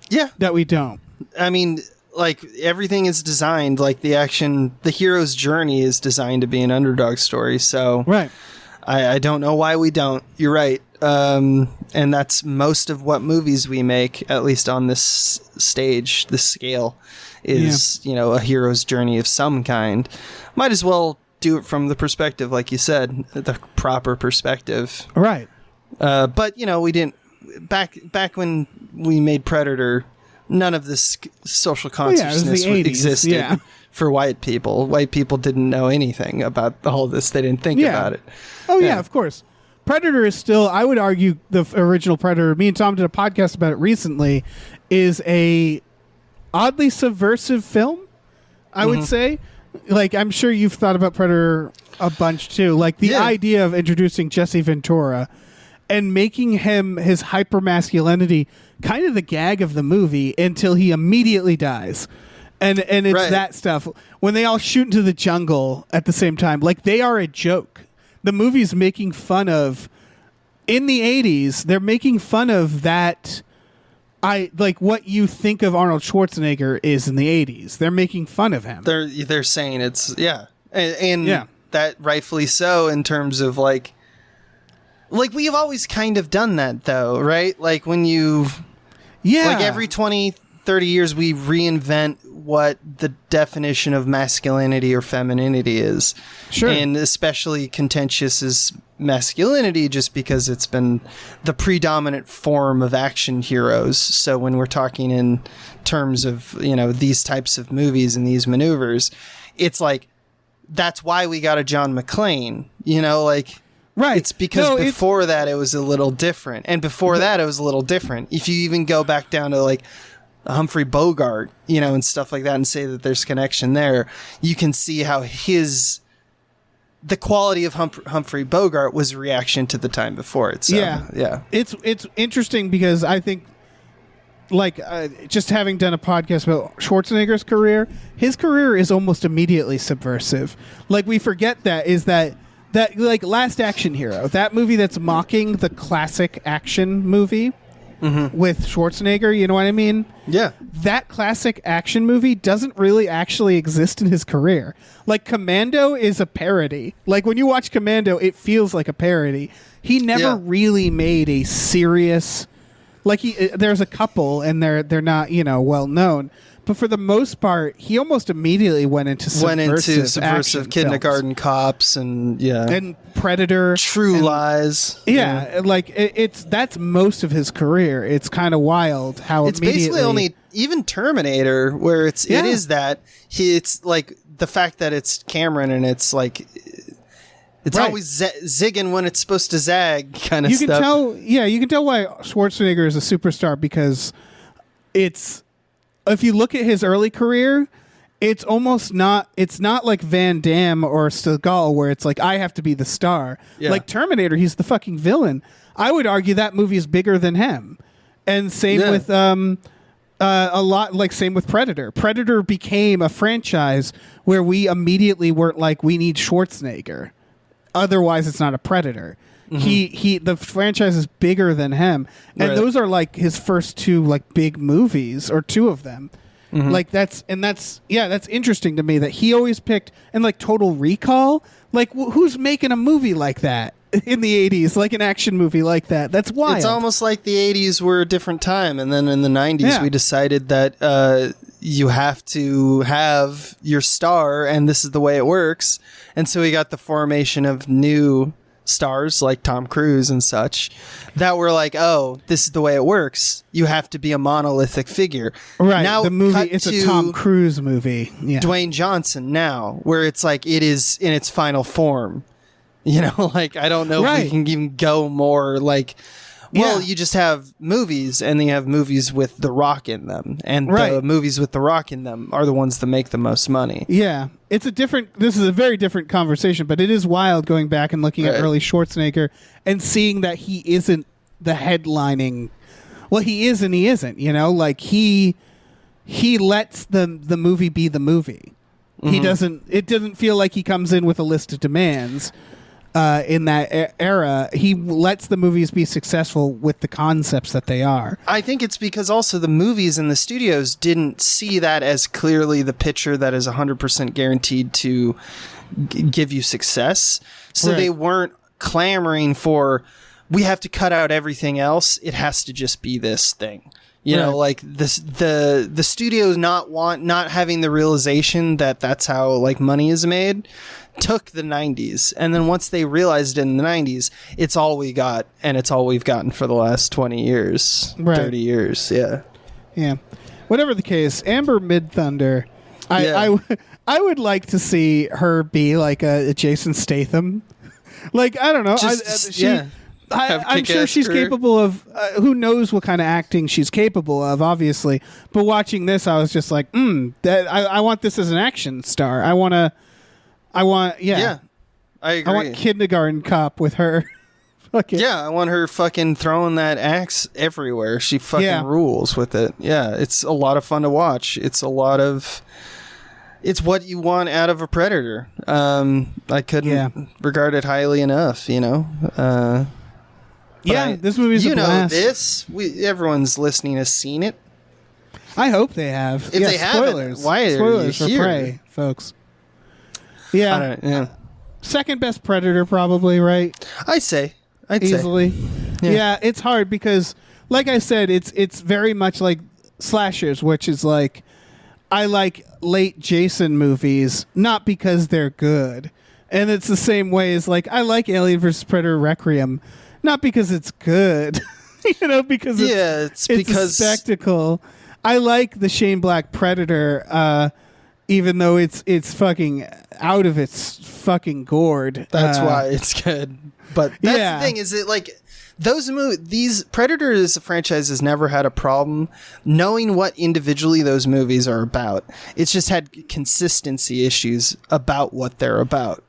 Yeah. that we don't. I mean, like, everything is designed, like, the hero's journey is designed to be an underdog story, so Right. I don't know why we don't. You're right. And that's most of what movies we make, at least on this stage, this scale, is, a hero's journey of some kind. Might as well do it from the perspective, like you said, the proper perspective. Right. But, we didn't... Back when we made Predator, none of this social it was the consciousness 80s, existed yeah. for white people. White people didn't know anything about all this. They didn't think Yeah. about it. Oh yeah, Yeah. of course. Predator is still, I would argue, the original Predator. Me and Tom did a podcast about it recently. Is a oddly subversive film. I would say, like, I'm sure you've thought about Predator a bunch too. Like the Yeah. idea of introducing Jesse Ventura and making him his hyper masculinity kind of the gag of the movie until he immediately dies. And it's Right. that stuff. When they all shoot into the jungle at the same time, like they are a joke. The movie's making fun of, in the 80s, they're making fun of that. Like what you think of Arnold Schwarzenegger is in the 80s. They're making fun of him. They're saying it's and Yeah. that rightfully so in terms of like we've always kind of done that though, right? Like when you Yeah. like every 20 30 years we reinvent what the definition of masculinity or femininity is. Sure. And especially contentious is masculinity just because it's been the predominant form of action heroes. So when we're talking in terms of, these types of movies and these maneuvers, it's like that's why we got a John McClane, Right. It's because No, before that it was a little different. And before that it was a little different. If you even go back down to like Humphrey Bogart, and stuff like that and say that there's connection there, you can see how his the quality of Humphrey Bogart was a reaction to the time before it. So, yeah. It's interesting because I think, like, just having done a podcast about Schwarzenegger's career, his career is almost immediately subversive. Like, we forget that like Last Action Hero, that movie that's mocking the classic action movie with Schwarzenegger, you know what I mean? Yeah. That classic action movie doesn't really actually exist in his career. Like, Commando is a parody. Like, when you watch Commando, it feels like a parody. He never really made a serious... Like, there's a couple, and they're not, well known. But for the most part, he almost immediately went into subversive Kindergarten Cops and Predator, True Lies. Yeah, like that's most of his career. It's kind of wild how it's basically only even Terminator, where it is that it's like the fact that it's Cameron and it's like. It's always zigging when it's supposed to zag, kind of stuff. You can tell why Schwarzenegger is a superstar because if you look at his early career, it's not like Van Damme or Seagal where it's like, I have to be the star. Yeah. Like Terminator, he's the fucking villain. I would argue that movie is bigger than him. And same with same with Predator. Predator became a franchise where we immediately weren't like, we need Schwarzenegger. Otherwise, it's not a Predator. The franchise is bigger than him, and those are like his first two like big movies, or two of them. Like that's interesting to me that he always picked, and like Total Recall. Like who's making a movie like that in the 80s, like an action movie like that? That's wild. It's almost like the 80s were a different time, and then in the 90s we decided that you have to have your star, and this is the way it works. And so we got the formation of new stars like Tom Cruise and such that were like, oh, this is the way it works. You have to be a monolithic figure. Right. Now the movie, it's a Tom Cruise movie. Yeah. Dwayne Johnson now, where it's like it is in its final form. Like I don't know if we can even go more like... Well, you just have movies, and then you have movies with The Rock in them. And the movies with The Rock in them are the ones that make the most money. Yeah. This is a very different conversation, but it is wild going back and looking at early Schwarzenegger and seeing that he isn't the headlining. Well, he is and he isn't, like he lets the movie be the movie. It doesn't feel like he comes in with a list of demands. In that era, he lets the movies be successful with the concepts that they are. I think it's because also the movies and the studios didn't see that as clearly the picture that is 100% guaranteed to give you success. So they weren't clamoring for, we have to cut out everything else. It has to just be this thing. Like this, the studios not having the realization that that's how like money is made. Took the 90s, and then once they realized in the 90s, it's all we got, and it's all we've gotten for the last 20 years, 30 years. Yeah. Whatever the case, Amber Midthunder, I would like to see her be like a Jason Statham. Like, I don't know. I'm sure she's capable of, who knows what kind of acting she's capable of, obviously. But watching this, I was just like, I want this as an action star. I want, I agree. I want Kindergarten Cop with her. I want her fucking throwing that axe everywhere. She fucking rules with it. Yeah, it's a lot of fun to watch. It's what you want out of a Predator. I couldn't regard it highly enough, this movie's a blast. Everyone's listening has seen it. I hope they have. If they haven't, why spoilers are you for here? Prey, folks. Yeah. Second best Predator, probably, right? I'd say. Easily. Yeah, it's hard because, like I said, it's very much like slashers, which is like, I like late Jason movies, not because they're good. And it's the same way as like, I like Alien vs. Predator Requiem, not because it's good, because it's a spectacle. I like the Shane Black Predator, even though it's fucking out of its fucking gourd. That's why it's good. But that's the thing, is it like these Predator as a franchise has never had a problem knowing what individually those movies are about. It's just had consistency issues about what they're about.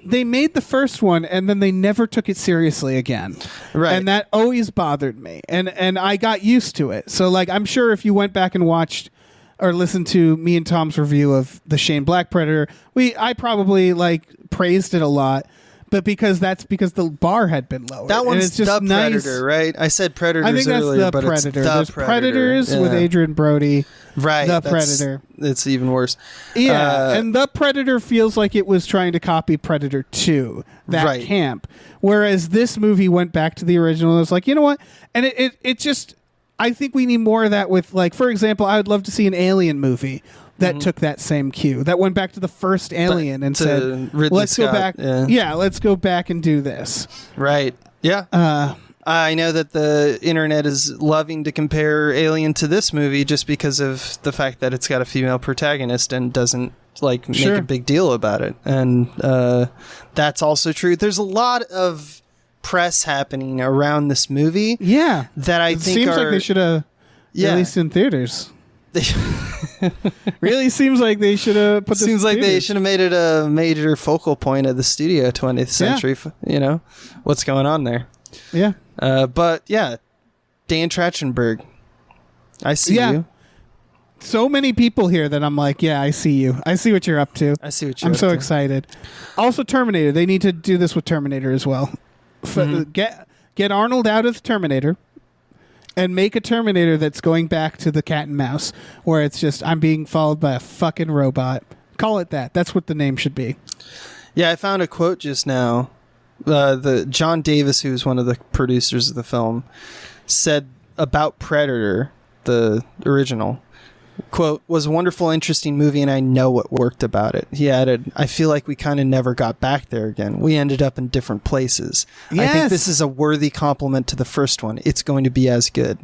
they made the first one and then they never took it seriously again. Right. And that always bothered me. And I got used to it. So like I'm sure if you went back and watched or listened to me and Tom's review of the Shane Black Predator, I probably like praised it a lot. But because the bar had been lowered. That one's it's just the nice. Predator, right? I said Predators I think that's earlier, the but Predator. it's the There's Predator. Predators with Adrian Brody. Right. The Predator. It's even worse. Yeah, and The Predator feels like it was trying to copy Predator 2, that camp. Whereas this movie went back to the original and was like, you know what? And it just, I think we need more of that with, like, for example, I would love to see an Alien movie that took that same cue, that went back to the first Alien and said, let's go back. Yeah, let's go back and do this. Right. Yeah. I know that the internet is loving to compare Alien to this movie just because of the fact that it's got a female protagonist and doesn't like make a big deal about it. And that's also true. There's a lot of press happening around this movie. Yeah. That I think seems like they should have released in theaters. Really seems like they should have put this Seems like theaters. they should have made it a major focal point of the studio 20th century. You know, what's going on there? Yeah. But yeah, Dan Trachtenberg, I see you. So many people here that I'm like, yeah, I see you. I see what you're up to. I see what you're I'm up so to. excited. Also, Terminator. They need to do this with Terminator as well. Get Arnold out of Terminator and make a Terminator that's going back to the cat and mouse, where it's just, I'm being followed by a fucking robot. Call it that. That's what the name should be. Yeah, I found a quote just now. The John Davis, who's one of the producers of the film, said about Predator, the original, quote, was a wonderful, interesting movie, and I know what worked about it. He added, I feel like we kind of never got back there again. We ended up in different places. Yes. I think this is a worthy compliment to the first one. It's going to be as good.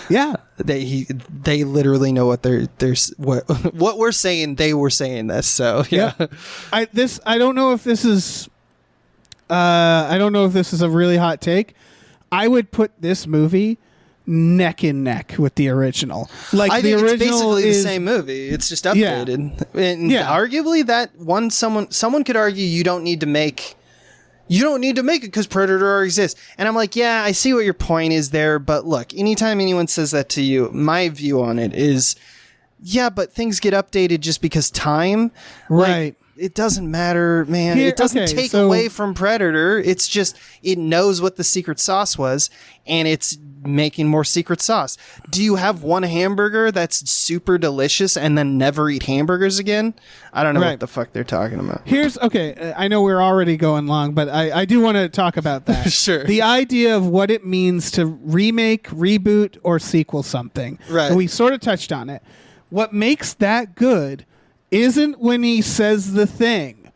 Yeah. They literally know what what we're saying. They were saying this. So yeah. I don't know if this is a really hot take. I would put this movie neck and neck with the original. Like I the think original it's basically is the same movie. It's just updated. And arguably that one someone could argue you don't need to make it because Predator already exists. And I'm like, yeah, I see what your point is there, but look, anytime anyone says that to you, my view on it is, yeah, but things get updated just because time. right. Like, it doesn't matter, man. It doesn't take away from Predator. It's just, it knows what the secret sauce was, and it's making more secret sauce. Do you have one hamburger that's super delicious and then never eat hamburgers again? I don't know what the fuck they're talking about. I know we're already going long, but I do want to talk about that. Sure. The idea of what it means to remake, reboot, or sequel something. Right. And we sort of touched on it. What makes that good isn't when he says the thing.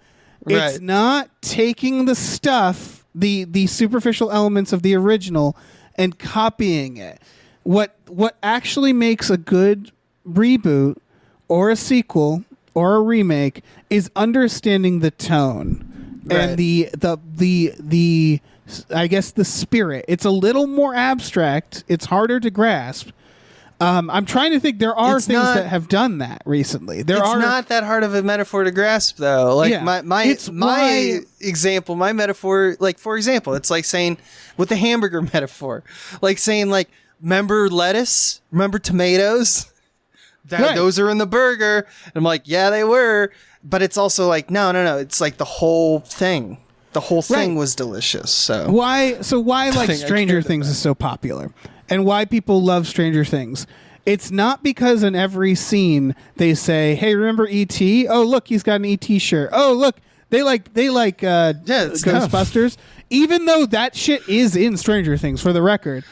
It's Right. not taking the stuff, the superficial elements of the original and copying it. What actually makes a good reboot or a sequel or a remake is understanding the tone and the I guess the spirit. It's a little more abstract. It's harder to grasp. I'm trying to think. There are things that have done that recently. It's not that hard of a metaphor to grasp, though. Like my example, my metaphor. Like for example, it's like saying with the hamburger metaphor, like saying like, remember lettuce, remember tomatoes. Those are in the burger. And I'm like, yeah, they were. But it's also like, no. It's like the whole thing. The whole thing was delicious. So why like Stranger Things is so popular and why people love Stranger Things? It's not because in every scene they say, "Hey, remember E.T.? Oh, look, he's got an E.T. shirt. Oh, look, they like Ghostbusters." Even though that shit is in Stranger Things, for the record.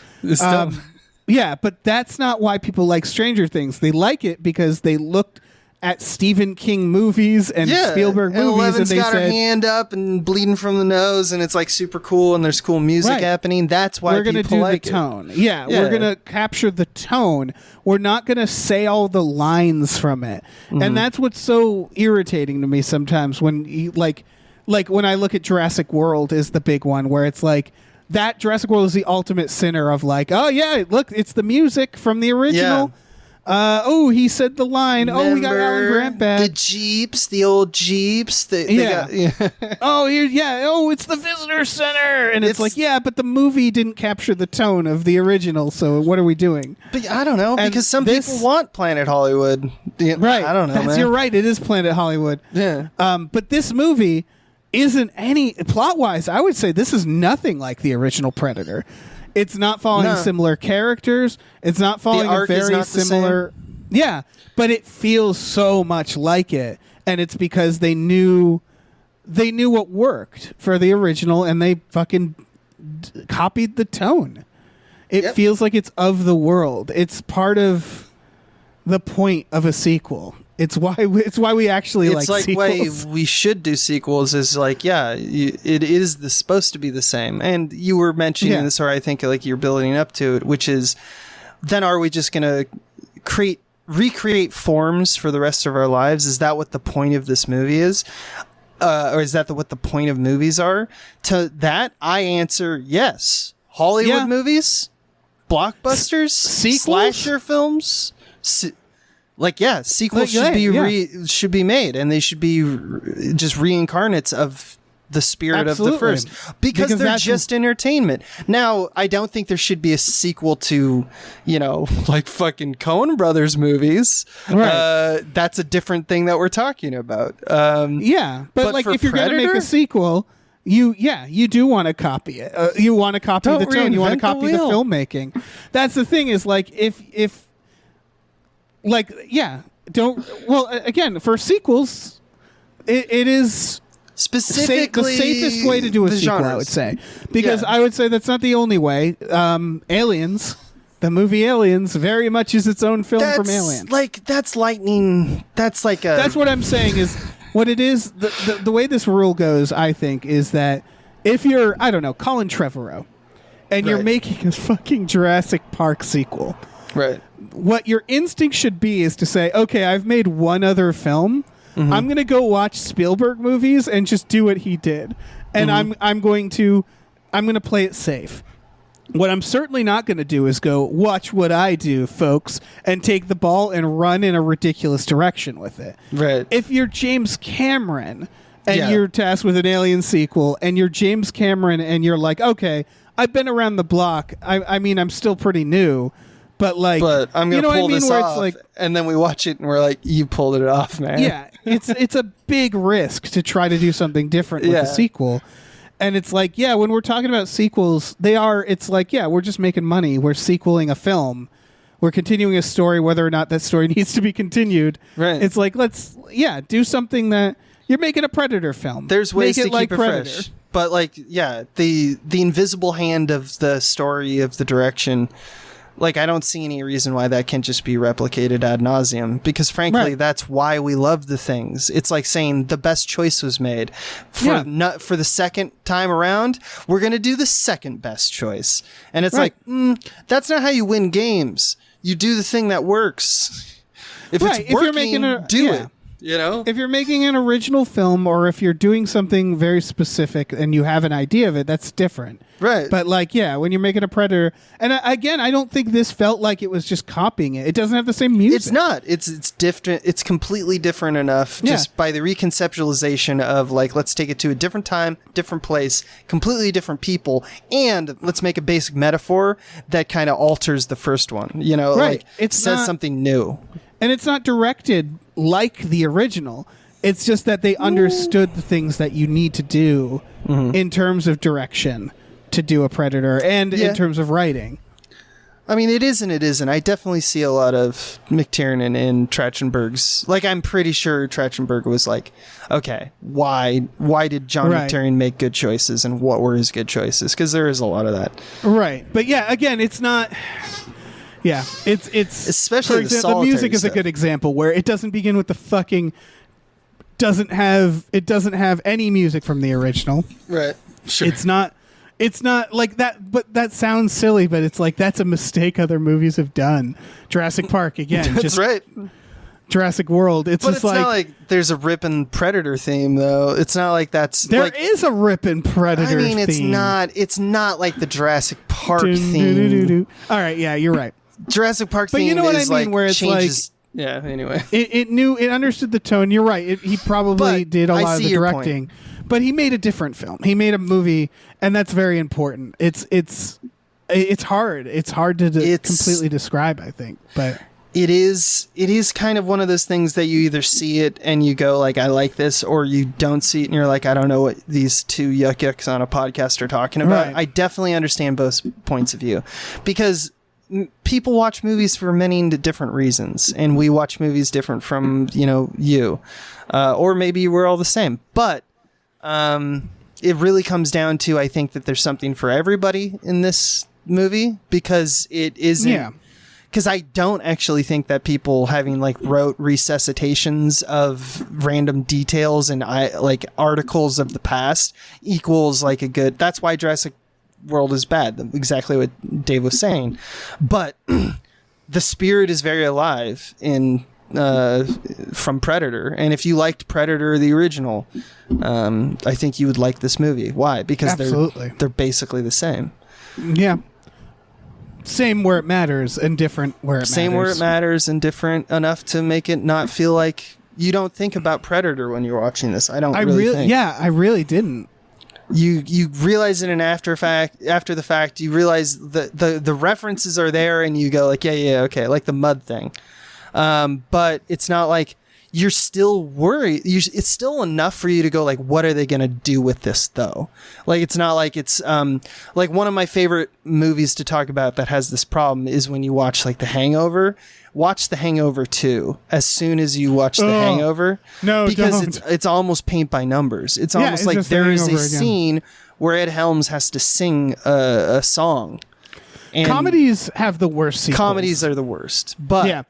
Yeah, but that's not why people like Stranger Things. They like it because they looked at Stephen King movies and Spielberg movies, Eleven's and they got said, her hand up and bleeding from the nose, and it's like super cool, and there's cool music happening. That's why we're gonna people do like the tone. Yeah, we're gonna capture the tone. We're not gonna say all the lines from it, and that's what's so irritating to me sometimes when you, like when I look at Jurassic World is the big one where it's like. That Jurassic World is the ultimate sinner of like, oh yeah, look, it's the music from the original. He said the line. Oh, we got Alan Grant back. The Jeeps, the old Jeeps. Yeah. It's the visitor center. And it's like, yeah, but the movie didn't capture the tone of the original, so what are we doing? But I don't know, because some people want Planet Hollywood. Right. I don't know, man. You're right. It is Planet Hollywood. Yeah. But this movie isn't any... Plot-wise, I would say this is nothing like the original Predator. It's not following similar characters. It's not following a very similar... Yeah, but it feels so much like it. And it's because they knew what worked for the original, and they fucking copied the tone. It feels like it's of the world. It's part of the point of a sequel. It's why we actually like sequels. It's like why we should do sequels is like, it is supposed to be the same. And you were mentioning this, or I think like you're building up to it, which is, then are we just going to recreate forms for the rest of our lives? Is that what the point of this movie is? Or is that what the point of movies are? To that, I answer yes. Hollywood movies, blockbusters, sequels? Slasher films, sequels should be made, and they should be just reincarnates of the spirit of the first, because they're just entertainment. Now, I don't think there should be a sequel to, like fucking Coen Brothers movies. Right. That's a different thing that we're talking about. But like if you're going to make a sequel, you do want to copy it. You want to copy the tone. You want to copy the filmmaking. That's the thing is like again, for sequels, it is specifically the safest way to do a sequel, I would say, because I would say that's not the only way. Aliens, the movie Aliens, very much is its own film from Aliens. That's lightning. That's what I'm saying is what it is. The way this rule goes, I think, is that if you're, I don't know, Colin Trevorrow, and you're making a fucking Jurassic Park sequel, right? What your instinct should be is to say, okay, I've made one other film. Mm-hmm. I'm going to go watch Spielberg movies and just do what he did. And I'm going to play it safe. What I'm certainly not going to do is go watch what I do, folks, and take the ball and run in a ridiculous direction with it. Right. If you're James Cameron and you're tasked with an Alien sequel and you're James Cameron and you're like, okay, I've been around the block. I mean, I'm still pretty new. But I'm gonna pull this off, and then we watch it, and we're like, "You pulled it off, man." Yeah, it's a big risk to try to do something different with a sequel, and it's like, when we're talking about sequels, it's like, we're just making money. We're sequeling a film, we're continuing a story, whether or not that story needs to be continued. Right. It's like let's do something that you're making a Predator film. There's ways to keep it Predator. fresh, but the invisible hand of the story of the direction. I don't see any reason why that can't just be replicated ad nauseum, because frankly, that's why we love the things. It's like saying the best choice was made. For the second time around, we're going to do the second best choice. And it's that's not how you win games. You do the thing that works. If it's working, do it. If you're making an original film, or if you're doing something very specific and you have an idea of it, that's different. Right. But when you're making a Predator, and again, I don't think this felt like it was just copying it. It doesn't have the same music. It's not. It's different. It's completely different enough just by the reconceptualization of let's take it to a different time, different place, completely different people, and let's make a basic metaphor that kind of alters the first one. It says something new. And it's not directed like the original. It's just that they understood the things that you need to do in terms of direction to do a Predator and in terms of writing. I mean, it is and it isn't. I definitely see a lot of McTiernan in Trachtenberg's. I'm pretty sure Trachtenberg was like, okay, why did John McTiernan make good choices, and what were his good choices? Because there is a lot of that. Right. But again, it's not... Yeah, it's especially the music is a good example where it doesn't begin with the fucking doesn't have any music from the original. Right. Sure. It's not like that, but that sounds silly, but it's like that's a mistake other movies have done. Jurassic Park again. That's right. Jurassic World. It's not like there's a ripping Predator theme though. It's not like that's there is a ripping Predator theme. It's not like the Jurassic Park theme. All right, yeah, you're right. Jurassic Park But theme you know what I is mean, like where it's changes. Yeah. Anyway, it understood the tone. You're right. He probably But did a I lot of see the your directing, but he made a different film. He made a movie, and that's very important. It's hard. It's hard to completely describe, I think, but. It is kind of one of those things that you either see it and you go like, I like this, or you don't see it and you're like, I don't know what these two yucks on a podcast are talking about. Right. I definitely understand both points of view, because people watch movies for many different reasons, and we watch movies different from, you, or maybe we're all the same. But it really comes down to, I think that there's something for everybody in this movie, because it isn't. Yeah. Because I don't actually think that people having like rote resuscitations of random details and like articles of the past equals like a good. That's why Jurassic World is bad. Exactly what Dave was saying. But the spirit is very alive in from Predator, and if you liked Predator the original, I think you would like this movie. Why? Because they're basically the same. Yeah. Same where it matters and different where it matters. Same where it matters and different enough to make it not feel like you don't think about Predator when you're watching this. I really think. Yeah, I really didn't. You realize it in after the fact, you realize the references are there and you go like, yeah, okay, like the mud thing. But it's not like you're still worried. It's still enough for you to go like, what are they going to do with this though? Like, it's not like it's, like one of my favorite movies to talk about that has this problem is when you watch like The Hangover. Watch The Hangover 2 as soon as you watch The Hangover. No, because don't. it's almost paint by numbers. It's almost like there is a scene where Ed Helms has to sing a song. And comedies have the worst sequels. Comedies are the worst. But yeah.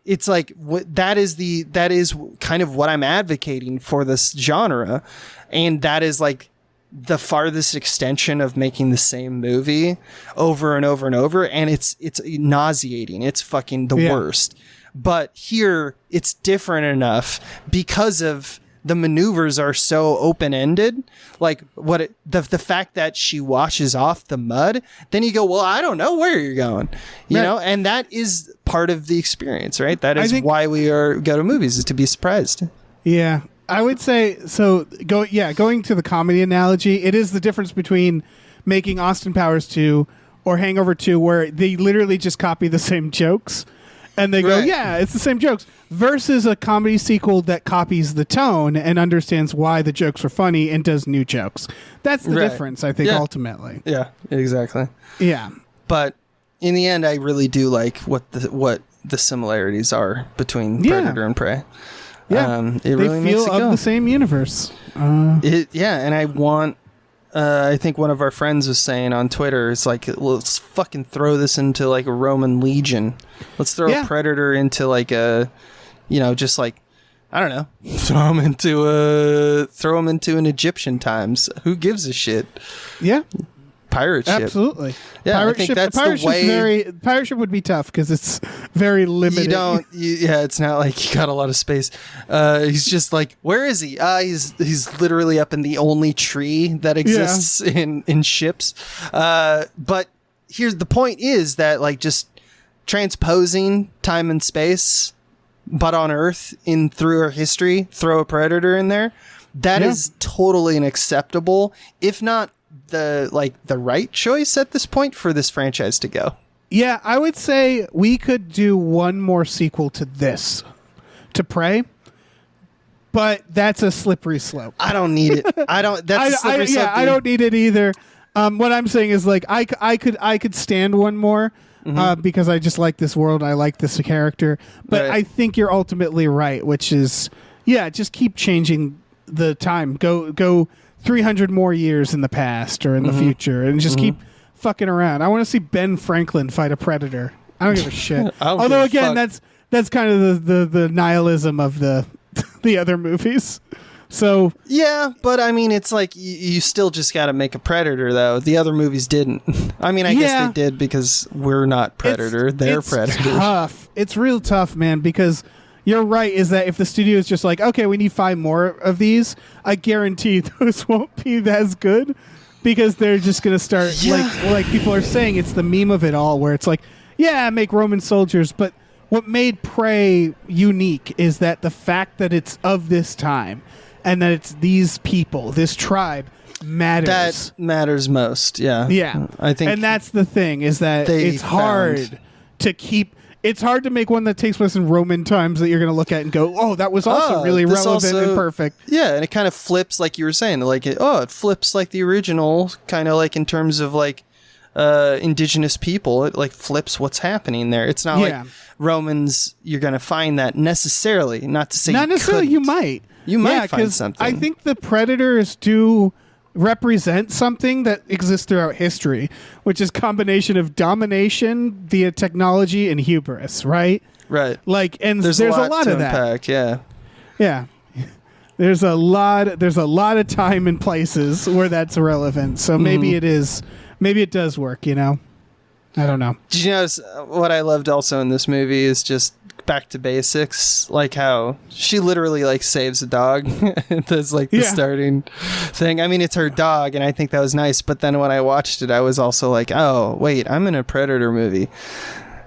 It's like that is kind of what I'm advocating for this genre, and that is like the farthest extension of making the same movie over and over and over, and it's nauseating. It's fucking the worst. But here it's different enough because of the maneuvers are so open-ended. Like the fact that she washes off the mud, then you go, well, I don't know where you're going, you know, and that is part of the experience, right? That is why we go to movies, is to be surprised. Yeah, I would say so. Going to the comedy analogy, it is the difference between making Austin Powers 2 or Hangover 2, where they literally just copy the same jokes. And they go, yeah, it's the same jokes, versus a comedy sequel that copies the tone and understands why the jokes are funny and does new jokes. That's the difference, I think, ultimately. Yeah, exactly. Yeah. But in the end, I really do like what the similarities are between Predator and Prey. Yeah, it really they feel makes it go. of the same universe. And I want... I think one of our friends was saying on Twitter, it's like, let's fucking throw this into like a Roman legion. Let's throw a Predator into like a, just like, I don't know, throw him into an Egyptian times. Who gives a shit? Yeah. Pirate ship. Absolutely. Yeah, pirate I think ship, that's pirate the way. Pirate ship would be tough because it's very limited. It's not like you got a lot of space. He's just like, where is he? He's literally up in the only tree that exists in ships. But here's the point: is that like just transposing time and space, but on Earth through our history, throw a Predator in there. That is totally unacceptable, if not the right choice at this point for this franchise to go. Yeah, I would say we could do one more sequel to this, to Prey, but that's a slippery slope. I don't need it. That's a slippery slope. I don't need it either. What I'm saying is like I could stand one more because I just like this world. I like this character, but I think you're ultimately right, which is just keep changing the time. Go 300 more years in the past or in the future, and just keep fucking around. I want to see Ben Franklin fight a predator. I don't give a shit. Although again, that's kind of the nihilism of the other movies. So yeah, but I mean, it's like you still just got to make a Predator, though. The other movies didn't. I mean, I guess they did because we're not Predator; they're Predator. Tough. It's real tough, man. Because you're right. Is that if the studio is just like, okay, we need 5 more of these, I guarantee those won't be as good because they're just gonna start like people are saying. It's the meme of it all, where it's like, make Roman soldiers, but what made Prey unique is that the fact that it's of this time and that it's these people, this tribe, matters. That matters most, yeah. Yeah. I think, and that's the thing, is that it's hard to keep... It's hard to make one that takes place in Roman times that you're going to look at and go, oh, that was also really relevant and perfect. Yeah, and it kind of flips, like you were saying, like, it flips like the original, kind of like in terms of like indigenous people. It like flips what's happening there. It's not like Romans, you're going to find that necessarily, not to say not necessarily, you might. You might find something. I think the predators do represent something that exists throughout history, which is combination of domination via technology and hubris, right? Right. Like, and there's a lot of that. Unpack, yeah. Yeah. There's a lot of time and places where that's relevant. So maybe it does work, you know? I don't know. Did you notice what I loved also in this movie is just back to basics, like how she literally like saves a dog. That's like the starting thing. I mean, it's her dog, and I think that was nice, but then when I watched it, I was also like, oh wait, I'm in a Predator movie.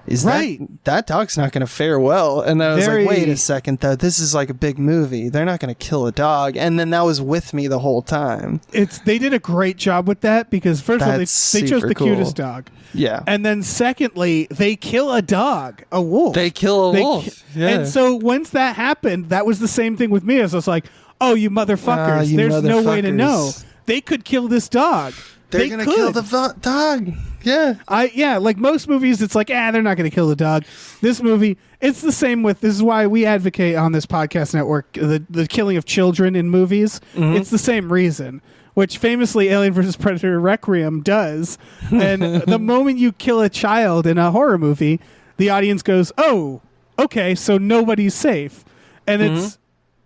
Is that dog's not going to fare well? And then I was like, wait a second, though. This is like a big movie. They're not going to kill a dog. And then that was with me the whole time. They did a great job with that because first of all, they chose the cutest dog. Yeah. And then secondly, they kill a dog, a wolf. They kill a wolf. And so once that happened, that was the same thing with me. As I was like, oh, you motherfuckers. There's no way to know. They could kill this dog. They're going to kill the dog. Yeah. Like most movies, it's like, they're not going to kill the dog. This movie, it's the same with, this is why we advocate on this podcast network, the killing of children in movies. Mm-hmm. It's the same reason, which famously Alien vs. Predator Requiem does. And the moment you kill a child in a horror movie, the audience goes, oh, okay, so nobody's safe. And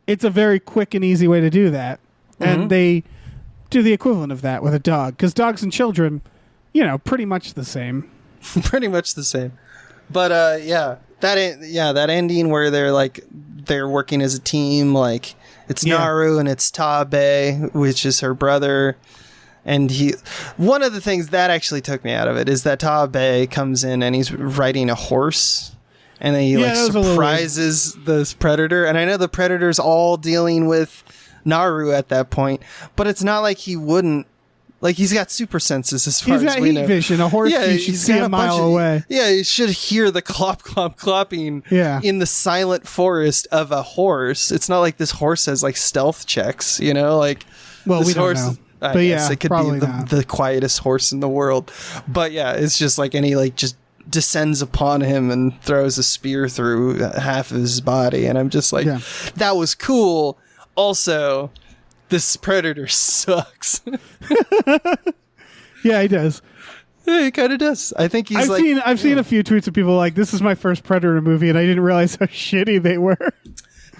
it's a very quick and easy way to do that. And they do the equivalent of that with a dog, because dogs and children, pretty much the same. Pretty much the same. But that ending where they're working as a team, like it's Naru and it's Taabe, which is her brother, and one of the things that actually took me out of it is that Taabe comes in and he's riding a horse, and then he surprises this predator, and I know the predator's all dealing with Naru at that point, but it's not like he wouldn't. Like, he's got super senses as far as we know. He's got heat vision. A horse you should see a mile away. Yeah, you should hear the clop, clop, clopping in the silent forest of a horse. It's not like this horse has, like, stealth checks, Like, well, we don't know. But yeah, it could be the quietest horse in the world. But yeah, it's just like, and he, like, just descends upon him and throws a spear through half of his body. And I'm just like, that was cool. Also, this predator sucks. Yeah, he does. Yeah, he kind of does. I think he's I've seen a few tweets of people like, this is my first Predator movie, and I didn't realize how shitty they were.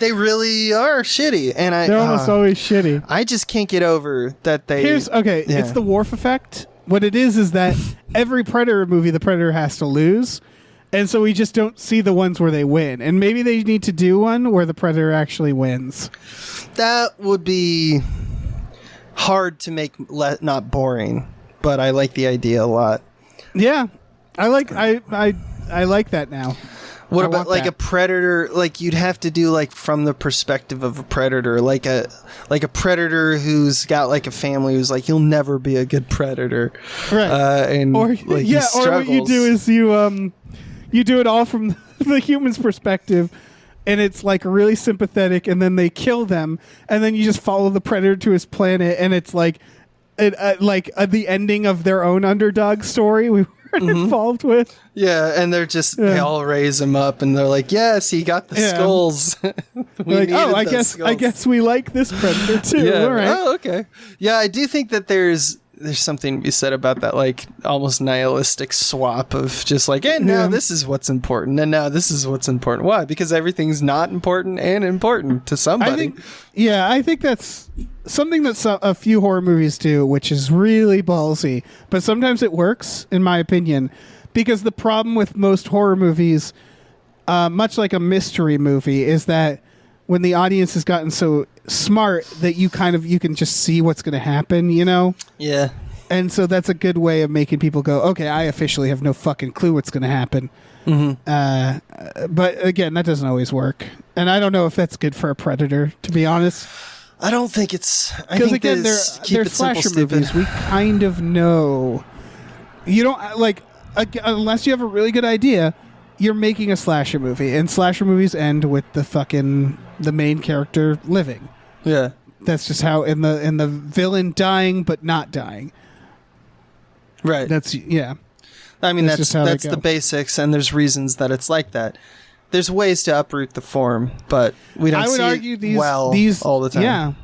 They really are shitty, and they're almost always shitty. I just can't get over that they... It's the Worf effect. What it is that every Predator movie, the Predator has to lose. And so we just don't see the ones where they win. And maybe they need to do one where the Predator actually wins. That would be hard to make not boring, but I like the idea a lot. Yeah. I like that now. What about like a predator? Like, you'd have to do like from the perspective of a predator, like a predator who's got like a family who's like, you'll never be a good predator, right? Or what you do is you do it all from the human's perspective, and it's like really sympathetic, and then they kill them, and then you just follow the predator to his planet, and it's like the ending of their own underdog story we were involved with. Yeah, and they're just they all raise him up, and they're like, yes, he got the skulls. I guess we like this predator too. Yeah. All right. Oh, okay. Yeah, I do think that there's something to be said about that, like almost nihilistic swap of just like, and now this is what's important, and now this is what's important. Why? Because everything's not important and important to somebody. I think that's something that a few horror movies do, which is really ballsy, but sometimes it works, in my opinion, because the problem with most horror movies, much like a mystery movie, is that when the audience has gotten so smart that you can just see what's going to happen, Yeah. And so that's a good way of making people go, okay, I officially have no fucking clue what's going to happen. But again, that doesn't always work. And I don't know if that's good for a Predator, to be honest. I don't think it's... Because again, they're slasher movies. We kind of know. You don't, like, unless you have a really good idea, you're making a slasher movie. And slasher movies end with the main character living. Yeah. That's just how, in the villain dying but not dying. Right. I mean, that's the basics, and there's reasons that it's like that. There's ways to uproot the form, but we don't see these all the time. Yeah.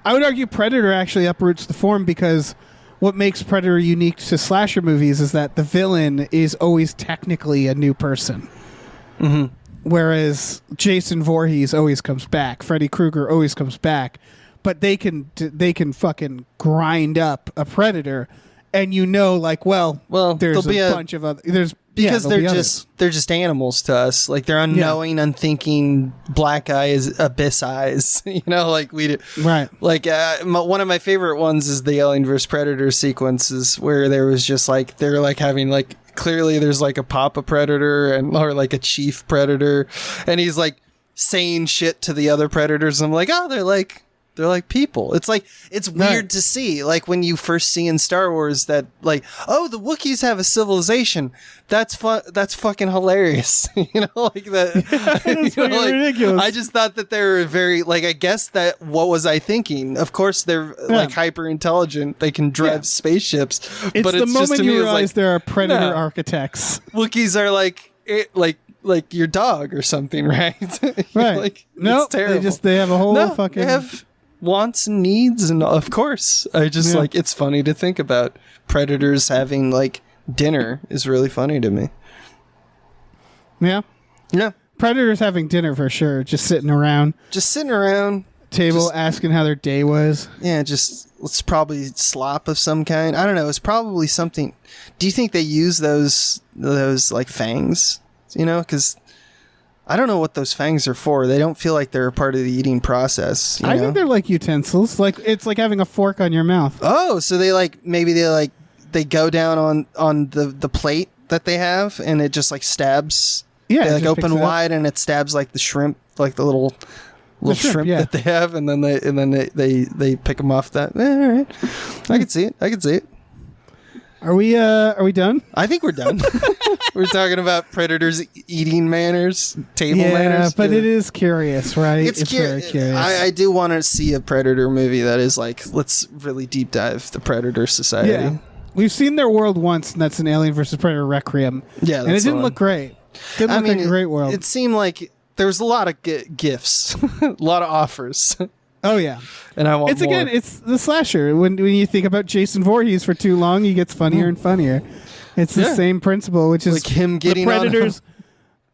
I would argue Predator actually uproots the form because what makes Predator unique to slasher movies is that the villain is always technically a new person. Mm-hmm. Whereas Jason Voorhees always comes back. Freddy Krueger always comes back. But they can fucking grind up a Predator, and there's a bunch of other... Because they're just animals to us. Like, they're unknowing, unthinking, black eyes, abyss eyes. Like we do. Right. Like, one of my favorite ones is the Alien vs. Predator sequences where there was just like, they're like having like, clearly there's like a Papa Predator or like a Chief Predator. And he's like saying shit to the other Predators. I'm like, oh, they're like people. It's like, it's weird to see, like when you first see in Star Wars that like, oh, the Wookiees have a civilization. That's fucking hilarious. Like that. That's like, ridiculous. I just thought that they were very, like, I guess that, what was I thinking? Of course they're like hyper intelligent. They can drive spaceships. But it's the moment you realize there are Predator architects. Wookiees are like your dog or something, right? Right. Like, no, they have a whole fucking... They have wants and needs, and of course I just like, it's funny to think about predators having like dinner is really funny to me. Yeah Predators having dinner for sure, just sitting around table asking how their day was. It's probably slop of some kind. I don't know, it's probably something. Do you think they use those like fangs, because I don't know what those fangs are for. They don't feel like they're a part of the eating process. I think they're like utensils. Like, it's like having a fork on your mouth. Oh, so they go down on the plate that they have, and it just like stabs. Yeah, they like open wide, and it stabs like the shrimp, like the little shrimp that they have, and then they pick them off that. All right, I can see it. Are we done? I think we're done. We're talking about predators eating manners, table manners. But it is curious, right? It's very curious. I do want to see a Predator movie that is like, let's really deep dive the Predator society. Yeah. We've seen their world once, and that's an Alien vs. Predator Requiem. Yeah, and it didn't look great. Didn't look like a great world. It seemed like there was a lot of gifts, a lot of offers. Oh yeah, and I want more. Again, it's the slasher. When you think about Jason Voorhees for too long, he gets funnier and funnier. It's the same principle, which is like him getting the predators.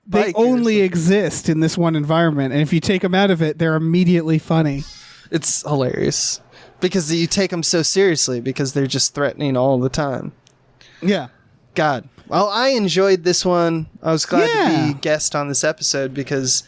They only exist in this one environment, and if you take them out of it, they're immediately funny. It's hilarious because you take them so seriously because they're just threatening all the time. Yeah. God. Well, I enjoyed this one. I was glad to be guest on this episode because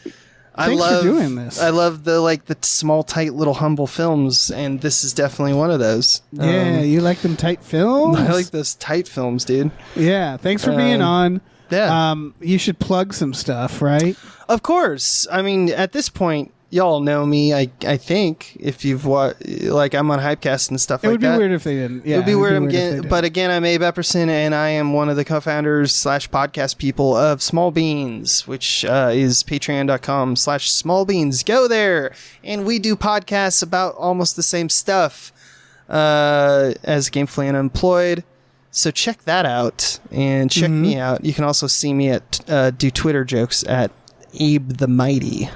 Thanks for doing this. I love the small, tight, little, humble films, and this is definitely one of those. Yeah, you like them tight films? I like those tight films, dude. Yeah, thanks for being on. Yeah. You should plug some stuff, right? Of course. I mean, at this point, y'all know me. I think if you've watched, like, I'm on Hypecast and stuff like that. It would be weird if they didn't. Yeah, it would be weird. But again, I'm Abe Epperson, and I am one of the co-founders / podcast people of Small Beans, which is patreon.com/Small Beans. Go there, and we do podcasts about almost the same stuff as Gamefully Unemployed. So check that out, and check me out. You can also see me at do Twitter jokes at Abe the Mighty.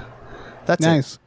That's nice. It.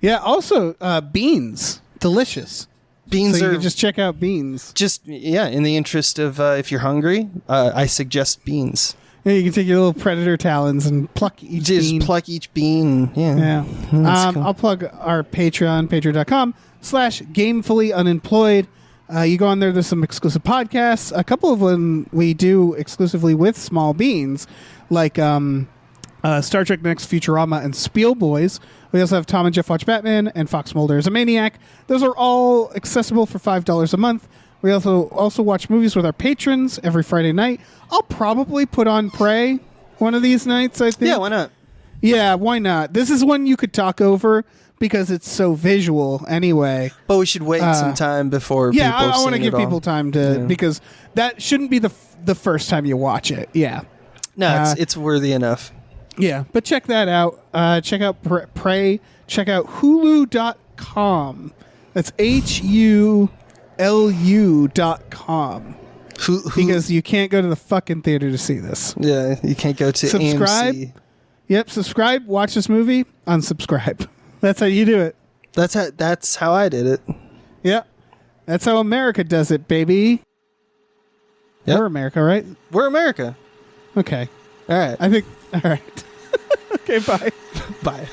Yeah. Also, beans, delicious. Beans so are you can just check out beans. Just in the interest of if you're hungry, I suggest beans. Yeah, you can take your little predator talons and pluck each bean. Just pluck each bean. Yeah. Cool. I'll plug our Patreon, patreon.com/Gamefully Unemployed. You go on there. There's some exclusive podcasts. A couple of them we do exclusively with Small Beans, like Star Trek: The Next Futurama and Spiel Boys. We also have Tom and Jeff Watch Batman and Fox Mulder is a Maniac. Those are all accessible for $5 a month. We also watch movies with our patrons every Friday night. I'll probably put on Prey one of these nights, I think. Yeah, why not? Yeah, why not? This is one you could talk over because it's so visual anyway. But we should wait some time before Yeah, people I want to see give it all. people time to, because that shouldn't be the first time you watch it. Yeah. No, it's worthy enough. Yeah, but check that out. Check out Prey. Check out Hulu.com. That's HULU.com. Because you can't go to the fucking theater to see this. Yeah, you can't go to Subscribe. AMC. Yep, subscribe, watch this movie, unsubscribe. That's how you do it. That's how I did it. Yep. That's how America does it, baby. Yep. We're America, right? We're America. Okay. All right. All right. Okay, bye. Bye.